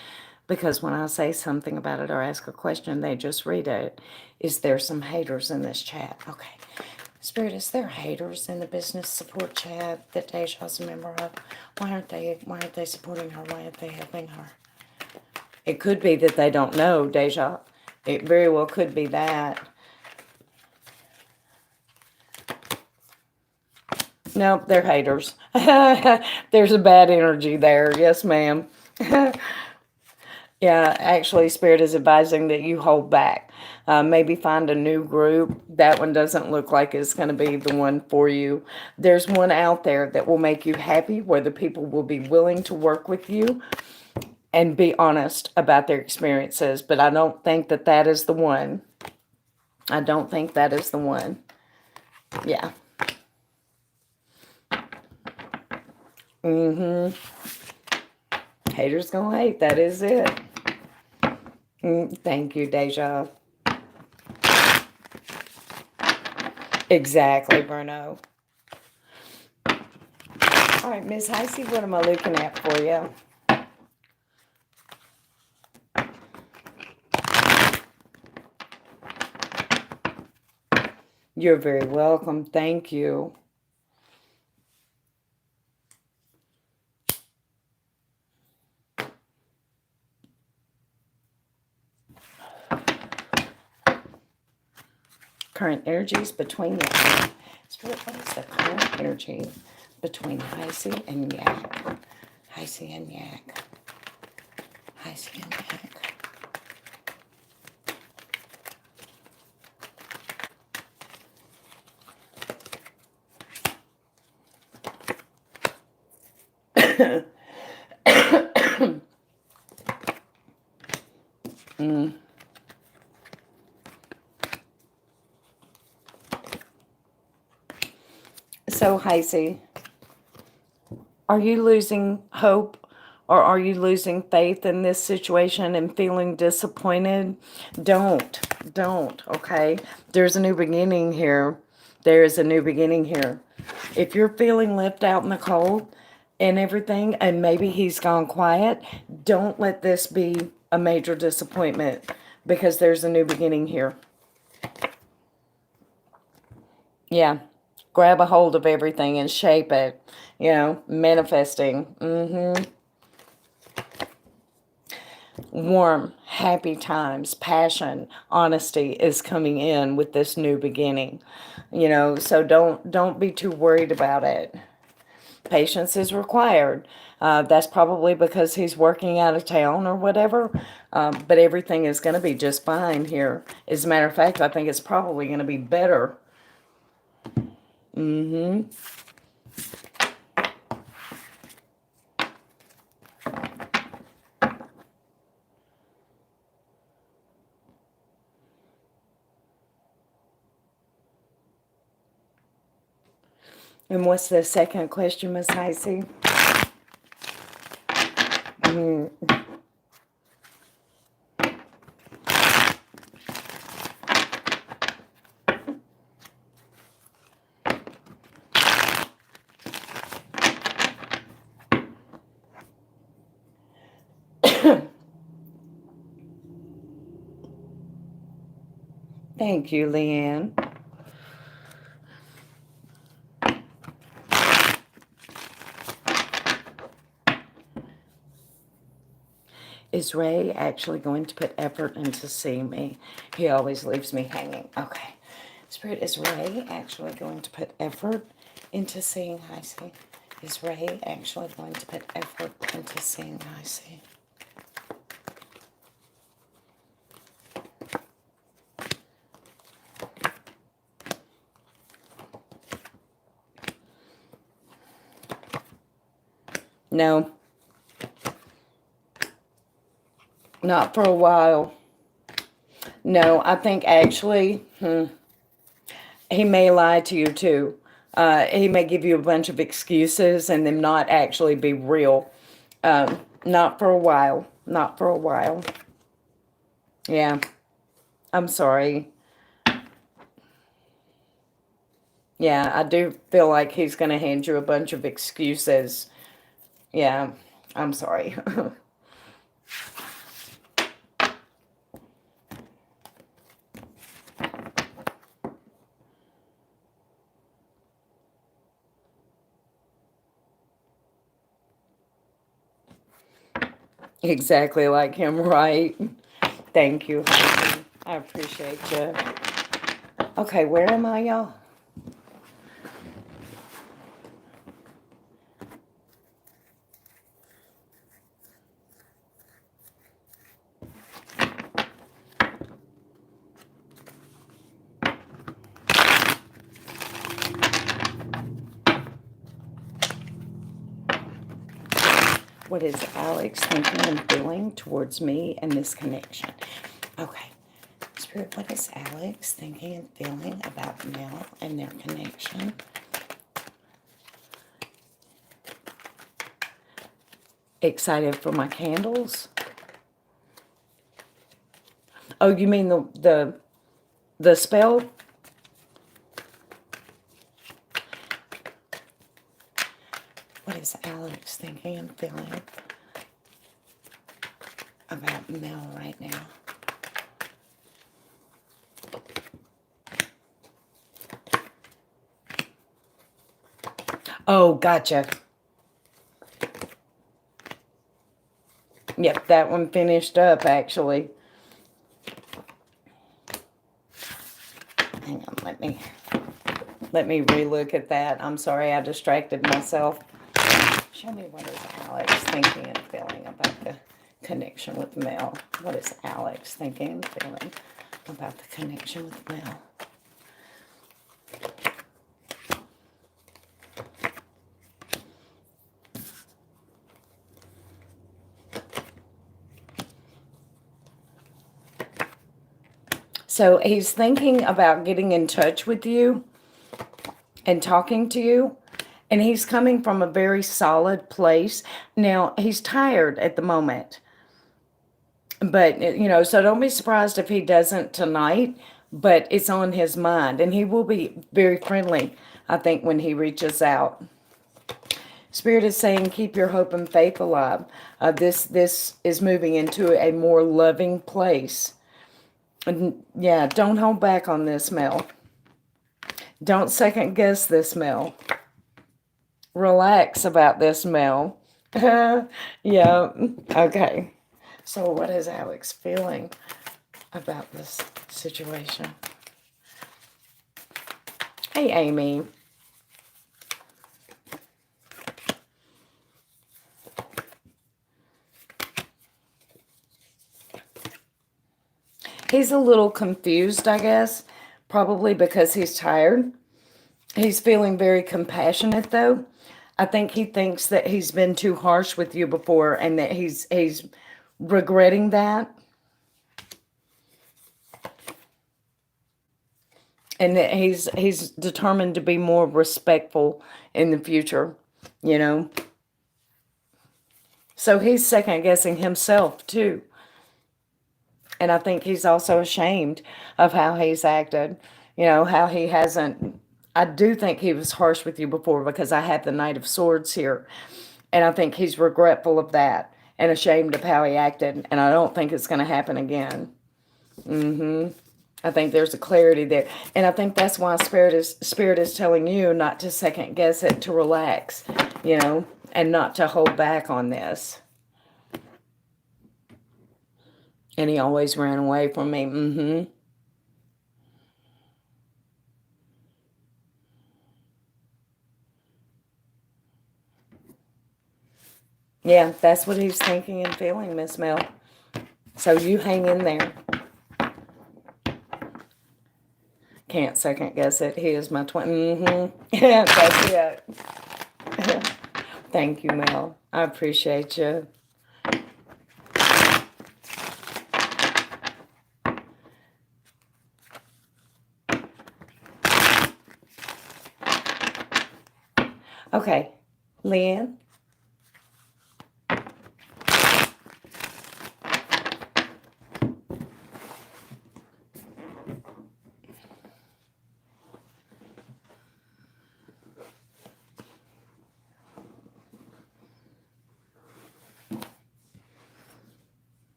because when I say something about it or ask a question, they just read it. Is there some haters in this chat? Okay. Spirit, is there haters in the business support chat that Deja's a member of? Why aren't they supporting her? Why aren't they helping her? It could be that they don't know, Deja. It very well could be that. Nope, they're haters. There's a bad energy there. Yes, ma'am. Yeah, actually, Spirit is advising that you hold back. Maybe find a new group. That one doesn't look like it's going to be the one for you. There's one out there that will make you happy, where the people will be willing to work with you and be honest about their experiences. But I don't think that that is the one. I don't think that is the one. Yeah. Haters gonna hate. That is it. Thank you, Deja. Exactly, Bruno. All right, Miss Heisey, what am I looking at for you? You're very welcome. Thank you. Current energies between you. Spirit, what is the current energy between Heisey and Yak? Heisey and Yak. Heisey and Yak. So, Heisey, are you losing hope or are you losing faith in this situation and feeling disappointed? Don't, okay? There's a new beginning here. There is a new beginning here. If you're feeling left out in the cold and everything, and maybe he's gone quiet, don't let this be a major disappointment because there's a new beginning here. Yeah. Grab a hold of everything and shape it. You know, manifesting. Warm, happy times, passion, honesty is coming in with this new beginning. You know, so don't be too worried about it. Patience is required. That's probably because he's working out of town or whatever. But everything is going to be just fine here. As a matter of fact, I think it's probably going to be better. And what's the second question, Miss Heisey? Thank you, Leanne. Is Ray actually going to put effort into seeing me? He always leaves me hanging. Okay. Spirit, is Ray actually going to put effort into seeing Heisey? Is Ray actually going to put effort into seeing Heisey? No. Not for a while. No, I think actually, He may lie to you too. He may give you a bunch of excuses and them not actually be real. Not for a while. Not for a while. Yeah. I'm sorry. Yeah, I do feel like he's going to hand you a bunch of excuses. Yeah, I'm sorry. Exactly like him, right? Thank you, honey. I appreciate you. Okay, where am I, y'all? What is Alex thinking and feeling towards me and this connection? Okay. Spirit, what is Alex thinking and feeling about Mel and their connection? Excited for my candles? Oh, you mean the spell? What is Alex thinking and feeling about Mel right now? Oh, gotcha. Yep, that one finished up, actually. Hang on, let me relook at that. I'm sorry, I distracted myself. Show me what is Alex thinking and feeling about the connection with Mel. What is Alex thinking and feeling about the connection with Mel? So he's thinking about getting in touch with you and talking to you. And he's coming from a very solid place. Now, he's tired at the moment. But, you know, so don't be surprised if he doesn't tonight. But it's on his mind. And he will be very friendly, I think, when he reaches out. Spirit is saying, keep your hope and faith alive. This is moving into a more loving place. And yeah, don't hold back on this, Mel. Don't second guess this, Mel. Relax about this, Mel. Yeah, okay. So what is Alex feeling about this situation? Hey, Amy. He's a little confused, I guess, probably because he's tired. He's feeling very compassionate, though. I think he thinks that he's been too harsh with you before and that he's regretting that. And that he's determined to be more respectful in the future, you know. So he's second guessing himself, too. And I think he's also ashamed of how he's acted, you know, how he hasn't. I do think he was harsh with you before because I have the Knight of Swords here. And I think he's regretful of that and ashamed of how he acted. And I don't think it's going to happen again. I think there's a clarity there. And I think that's why Spirit is telling you not to second guess it, to relax, you know, and not to hold back on this. And he always ran away from me. Yeah, that's what he's thinking and feeling, Miss Mel. So you hang in there. Can't second guess it. He is my twin. Yeah, that's it. Thank you, Mel. I appreciate you. Okay. Leanne?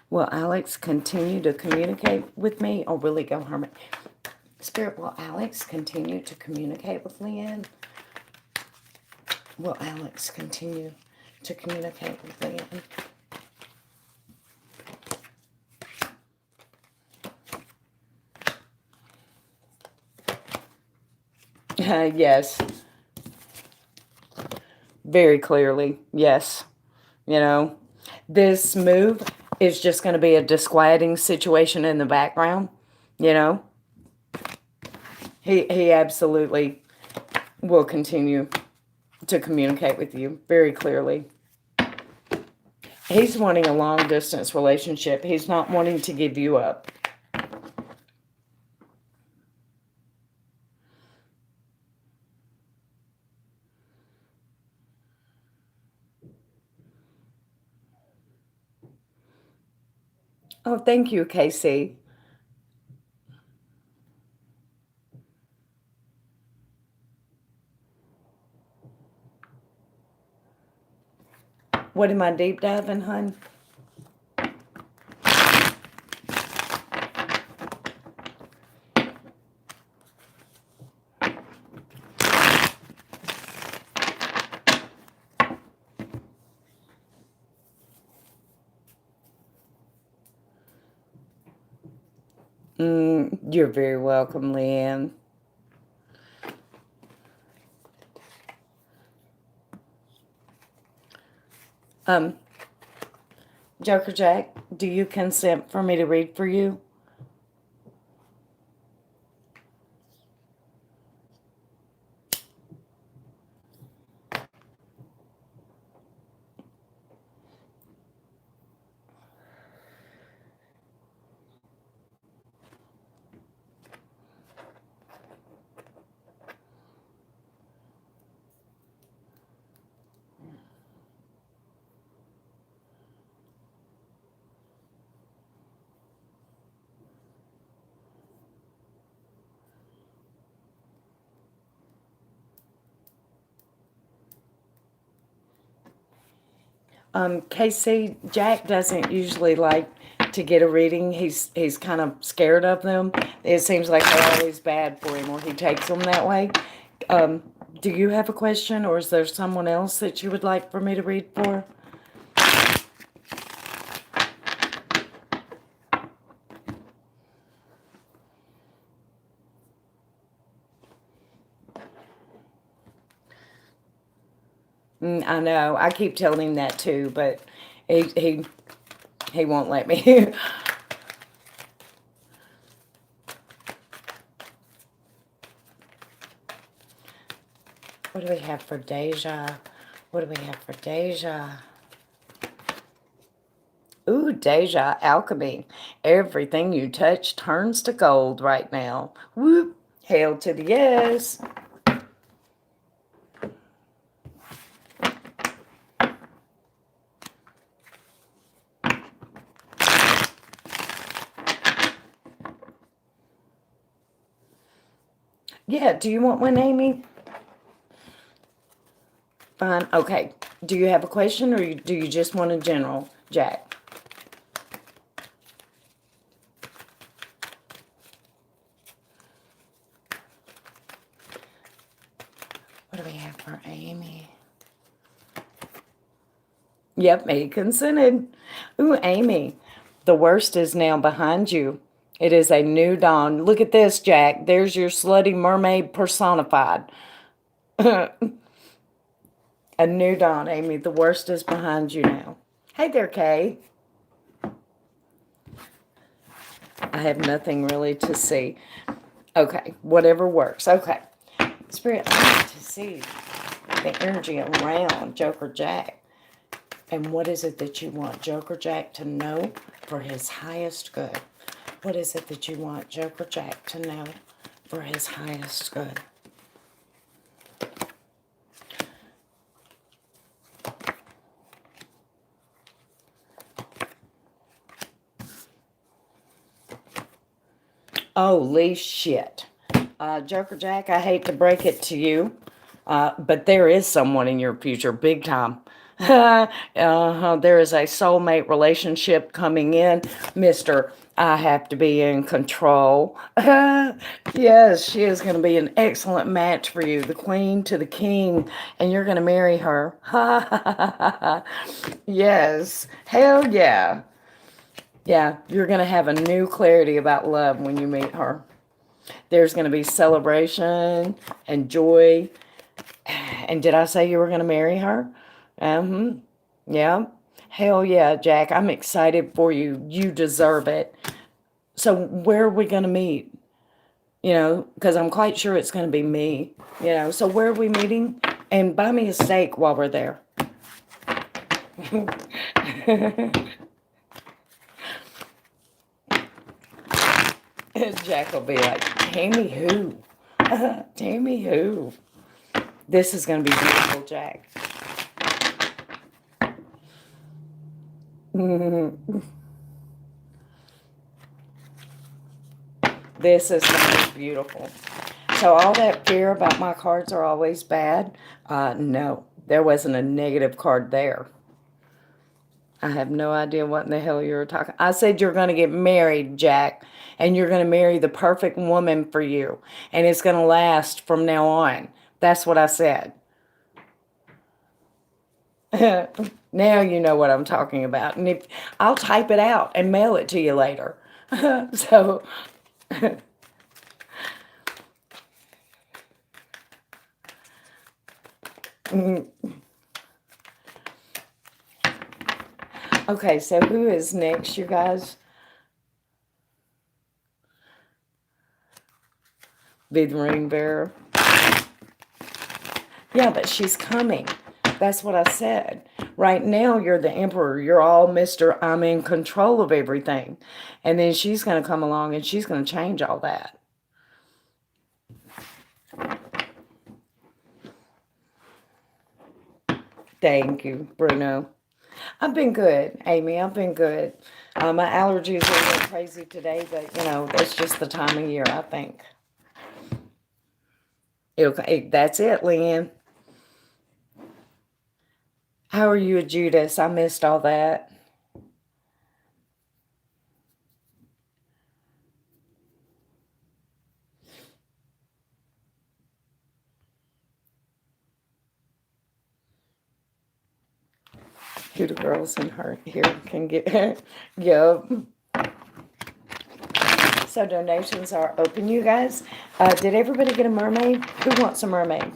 Will Alex continue to communicate with me, or will he go hermit? Spirit, will Alex continue to communicate with Leanne? Will Alex continue to communicate with Leanne? Yes. Very clearly, yes. You know, this move is just going to be a disquieting situation in the background, you know. He absolutely will continue to communicate with you very clearly. He's wanting a long distance relationship. He's not wanting to give you up. Oh, thank you, Casey. What am I deep diving, hun? You're very welcome, Leanne. Joker Jack, do you consent for me to read for you? Casey, Jack doesn't usually like to get a reading. He's kind of scared of them. It seems like they're always bad for him, or he takes them that way. Do you have a question, or is there someone else that you would like for me to read for? I know. I keep telling him that too, but he won't let me. What do we have for Deja? What do we have for Deja? Ooh, Deja, alchemy. Everything you touch turns to gold right now. Whoop. Hail to the yes. Yeah, do you want one, Amy? Fine. Okay. Do you have a question, or do you just want a general, Jack? What do we have for Amy? Yep, he consented. Ooh, Amy, the worst is now behind you. It is a new dawn. Look at this, Jack. There's your slutty mermaid personified. A new dawn, Amy. The worst is behind you now. Hey there, Kay. I have nothing really to see. Okay, whatever works. Okay. Spirit, I need to see the energy around Joker Jack. And what is it that you want Joker Jack to know for his highest good? What is it that you want Joker Jack to know for his highest good? Holy shit. Joker Jack, I hate to break it to you, but there is someone in your future, big time. There is a soulmate relationship coming in, Mr. I have to be in control. Yes, she is going to be an excellent match for you, the queen to the king, and you're going to marry her. Yes, hell yeah. Yeah, you're going to have a new clarity about love when you meet her. There's going to be celebration and joy. And did I say you were going to marry her? Yeah. Hell yeah, Jack. I'm excited for you. You deserve it. So where are we going to meet? Because I'm quite sure it's going to be me. So where are we meeting? And buy me a steak while we're there. Jack will be like, Tammy who? Tammy who? This is going to be beautiful, Jack. This is going to be beautiful. So all that fear about my cards are always bad? No, there wasn't a negative card there. I have no idea what in the hell you were talking. I said you're going to get married, Jack, and you're going to marry the perfect woman for you, and it's going to last from now on. That's what I said. Now you know what I'm talking about, and if I'll type it out and mail it to you later. So. Okay, so who is next, you guys? Be the ring bearer. Yeah, but she's coming. That's what I said. Right now, you're the emperor. You're all Mr. I'm in control of everything. And then she's going to come along and she's going to change all that. Thank you, Bruno. I've been good, Amy. I've been good. My allergies are a little crazy today, but, that's just the time of year, I think. That's it, Leanne. How are you, Judas? I missed all that. Who the girls in her here can get. Yup. So donations are open, you guys. Did everybody get a mermaid? Who wants a mermaid?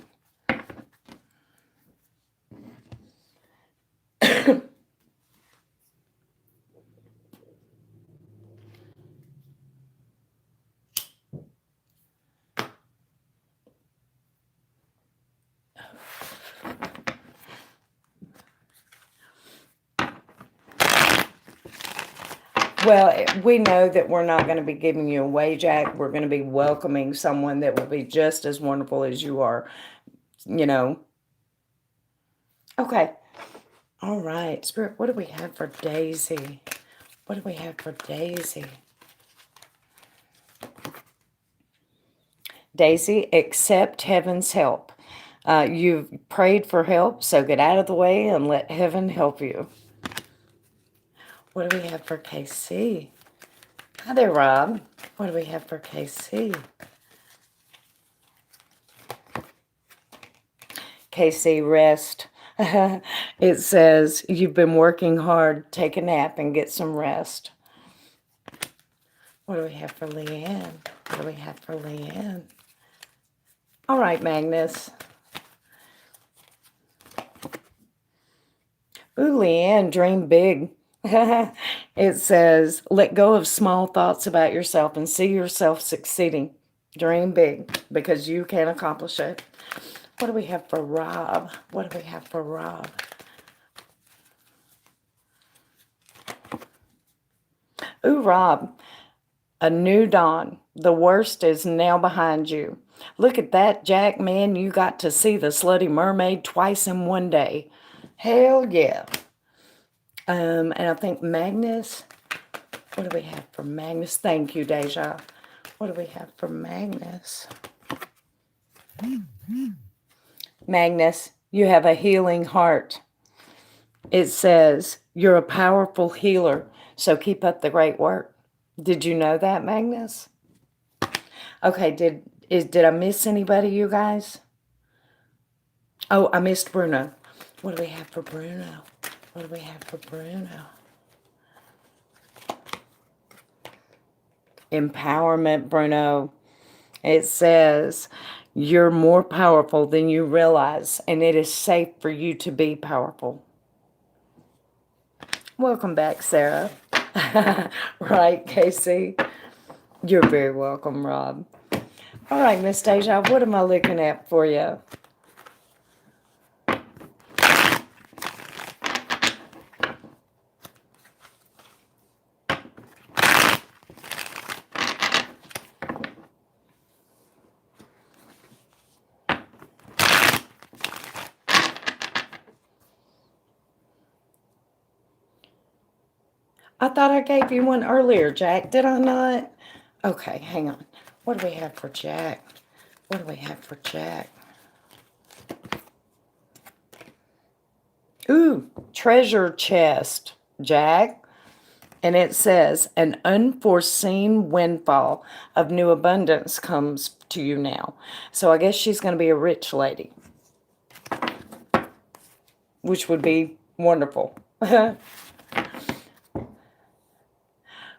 Well, we know that we're not going to be giving you away, Jack. We're going to be welcoming someone that will be just as wonderful as you are, Okay. All right. Spirit, what do we have for Daisy? What do we have for Daisy? Daisy, accept heaven's help. You've prayed for help, so get out of the way and let heaven help you. What do we have for KC? Hi there, Rob. What do we have for KC? KC, rest. It says, you've been working hard. Take a nap and get some rest. What do we have for Leanne? What do we have for Leanne? All right, Magnus. Ooh, Leanne, dream big. It says, let go of small thoughts about yourself and see yourself succeeding. Dream big, because you can accomplish it. What do we have for Rob? What do we have for Rob? Ooh, Rob, a new dawn. The worst is now behind you. Look at that, Jack, man. You got to see the slutty mermaid twice in one day. Hell yeah. And I think Magnus, what do we have for Magnus? Thank you, Deja. What do we have for Magnus? Magnus, you have a healing heart. It says you're a powerful healer, so keep up the great work. Did you know that, Magnus? Okay, did I miss anybody, you guys? Oh, I missed Bruno. What do we have for Bruno? What do we have for Bruno? Empowerment, Bruno. It says you're more powerful than you realize, and it is safe for you to be powerful. Welcome back, Sarah. Right, Casey? You're very welcome, Rob. All right, Miss Deja, what am I looking at for you? I thought I gave you one earlier, Jack. Did I not? Okay, hang on. What do we have for Jack? What do we have for Jack? Ooh, treasure chest, Jack. And it says, an unforeseen windfall of new abundance comes to you now. So I guess she's going to be a rich lady, which would be wonderful.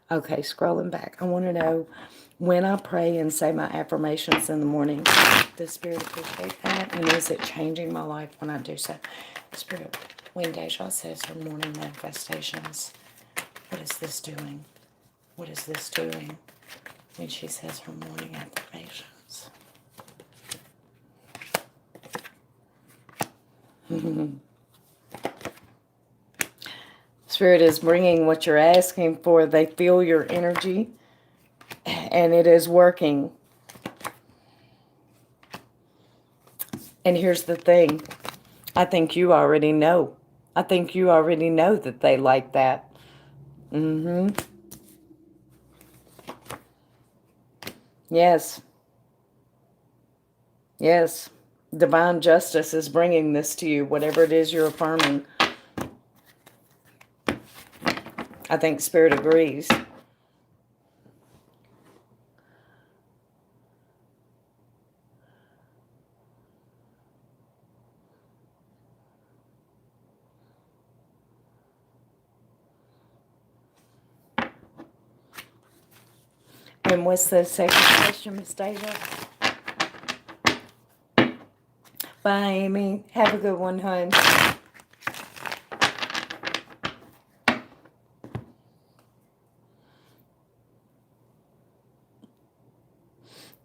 Okay, scrolling back. I want to know, when I pray and say my affirmations in the morning, does Spirit appreciate that? And is it changing my life when I do so? Spirit, when Deja says her morning manifestations, what is this doing? What is this doing when she says her morning affirmations? Spirit is bringing what you're asking for. They feel your energy, and it is working. And here's the thing. I think you already know. I think you already know that they like that. Yes. Yes. Divine justice is bringing this to you, whatever it is you're affirming. I think Spirit agrees. And what's the second question, Miss Deja? Bye, Amy. Have a good one, hon.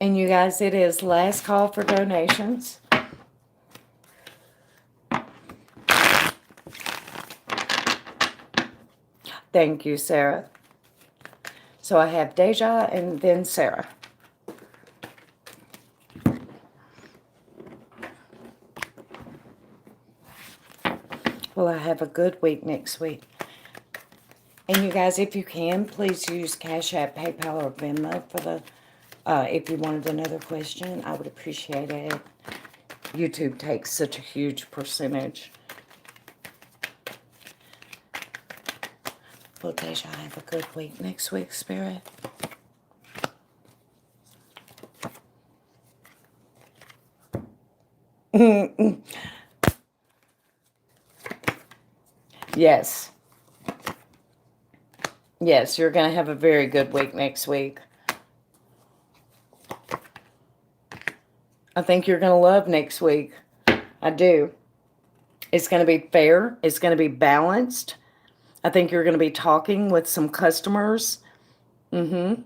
And you guys, it is last call for donations. Thank you, Sarah. So I have Deja and then Sarah. Well, I have a good week next week. And you guys, if you can, please use Cashapp, PayPal, or Venmo for the, if you wanted another question, I would appreciate it. YouTube takes such a huge percentage. Well, Deja, have a good week next week, Spirit. Yes. Yes, you're going to have a very good week next week. I think you're going to love next week. I do. It's going to be fair. It's going to be balanced. I think you're going to be talking with some customers. And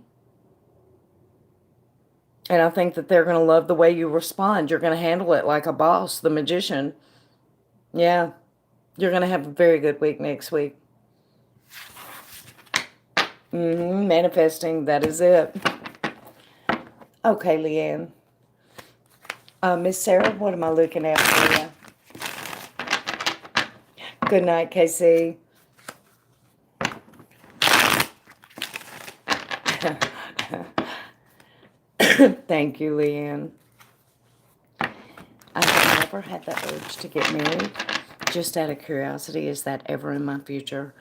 I think that they're going to love the way you respond. You're going to handle it like a boss, the magician. Yeah. You're going to have a very good week next week. Manifesting, that is it. Okay, Leanne. Miss Sarah, what am I looking at for you? Good night, KC. Thank you, Leanne. I have never had the urge to get married. Just out of curiosity, is that ever in my future?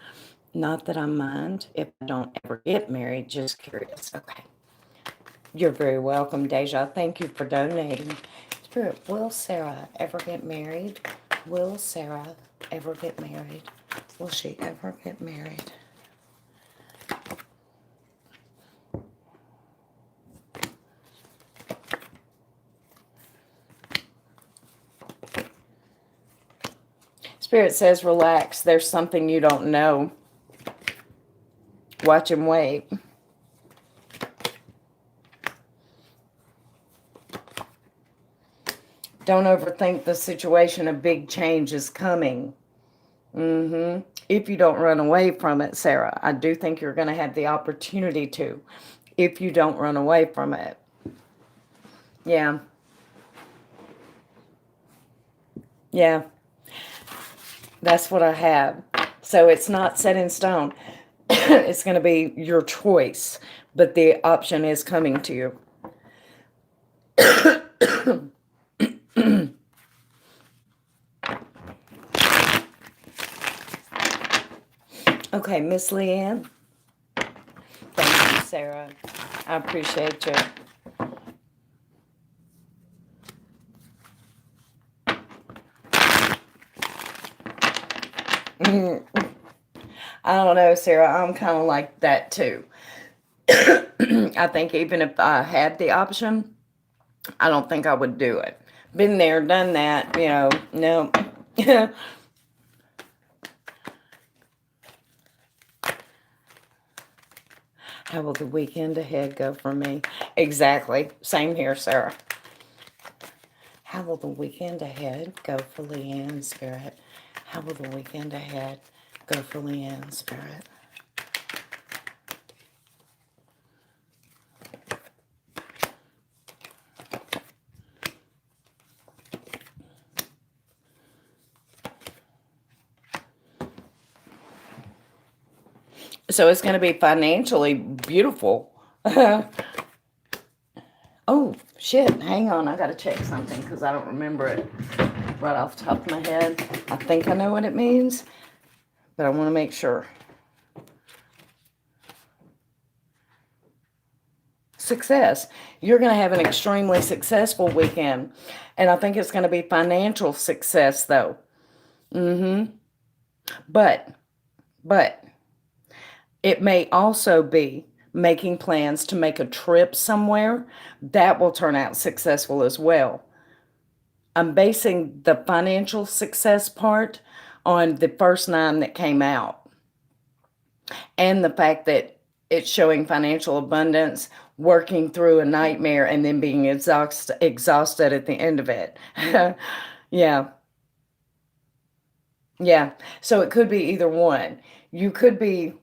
Not that I mind if I don't ever get married, just curious. Okay. You're very welcome, Deja. Thank you for donating. Spirit, will Sarah ever get married? Will Sarah ever get married? Will she ever get married? Spirit says, relax. There's something you don't know. Watch and wait. Don't overthink the situation. A big change is coming. If you don't run away from it, Sarah, I do think you're going to have the opportunity to. If you don't run away from it. Yeah. Yeah. That's what I have. So it's not set in stone. It's going to be your choice. But the option is coming to you. Okay, Miss Leanne. Thank you, Sarah. I appreciate you. I don't know, Sarah. I'm kind of like that too. I think even if I had the option, I don't think I would do it. Been there, done that, you know, no. How will the weekend ahead go for me? Exactly. Same here, Sarah. How will the weekend ahead go for Leanne, Spirit? How will the weekend ahead go for Leanne, Spirit? So it's going to be financially beautiful. Oh, shit. Hang on. I got to check something because I don't remember it right off the top of my head. I think I know what it means, but I want to make sure. Success. You're going to have an extremely successful weekend. And I think it's going to be financial success, though. But it may also be making plans to make a trip somewhere. That will turn out successful as well. I'm basing the financial success part on the first 9 that came out. And the fact that it's showing financial abundance, working through a nightmare, and then being exhausted at the end of it. Yeah. Yeah. So it could be either one. You could be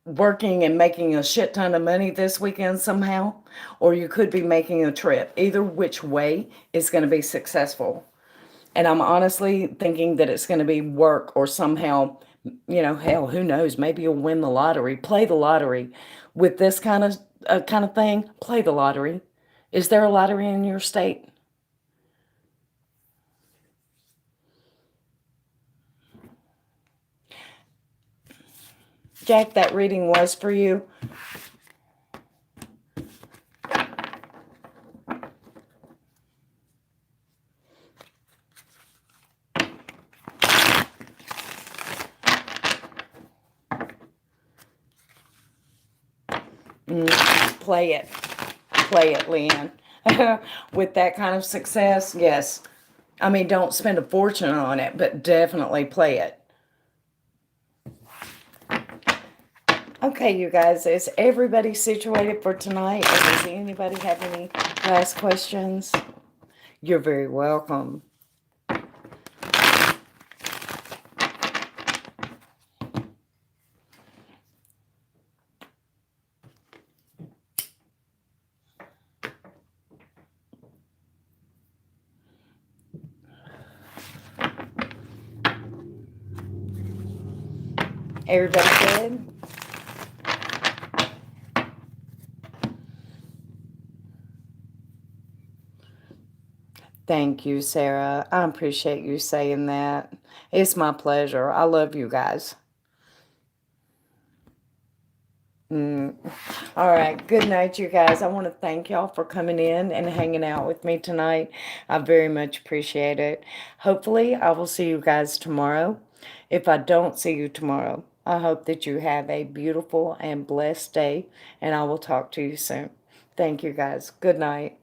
working and making a shit ton of money this weekend somehow, or you could be making a trip. Either which way is going to be successful. And I'm honestly thinking that it's going to be work or somehow, you know, hell, who knows? Maybe you'll win the lottery. Play the lottery. With this kind of thing, play the lottery. Is there a lottery in your state? Jack, that reading was for you. Play it. Play it, Leanne. With that kind of success, yes. I mean, don't spend a fortune on it, but definitely play it. Okay, you guys, is everybody situated for tonight? Or does anybody have any last questions? You're very welcome. Everybody good? Thank you, Sarah. I appreciate you saying that. It's my pleasure. I love you guys. All right. Good night, you guys. I want to thank y'all for coming in and hanging out with me tonight. I very much appreciate it. Hopefully, I will see you guys tomorrow. If I don't see you tomorrow, I hope that you have a beautiful and blessed day, and I will talk to you soon. Thank you, guys. Good night.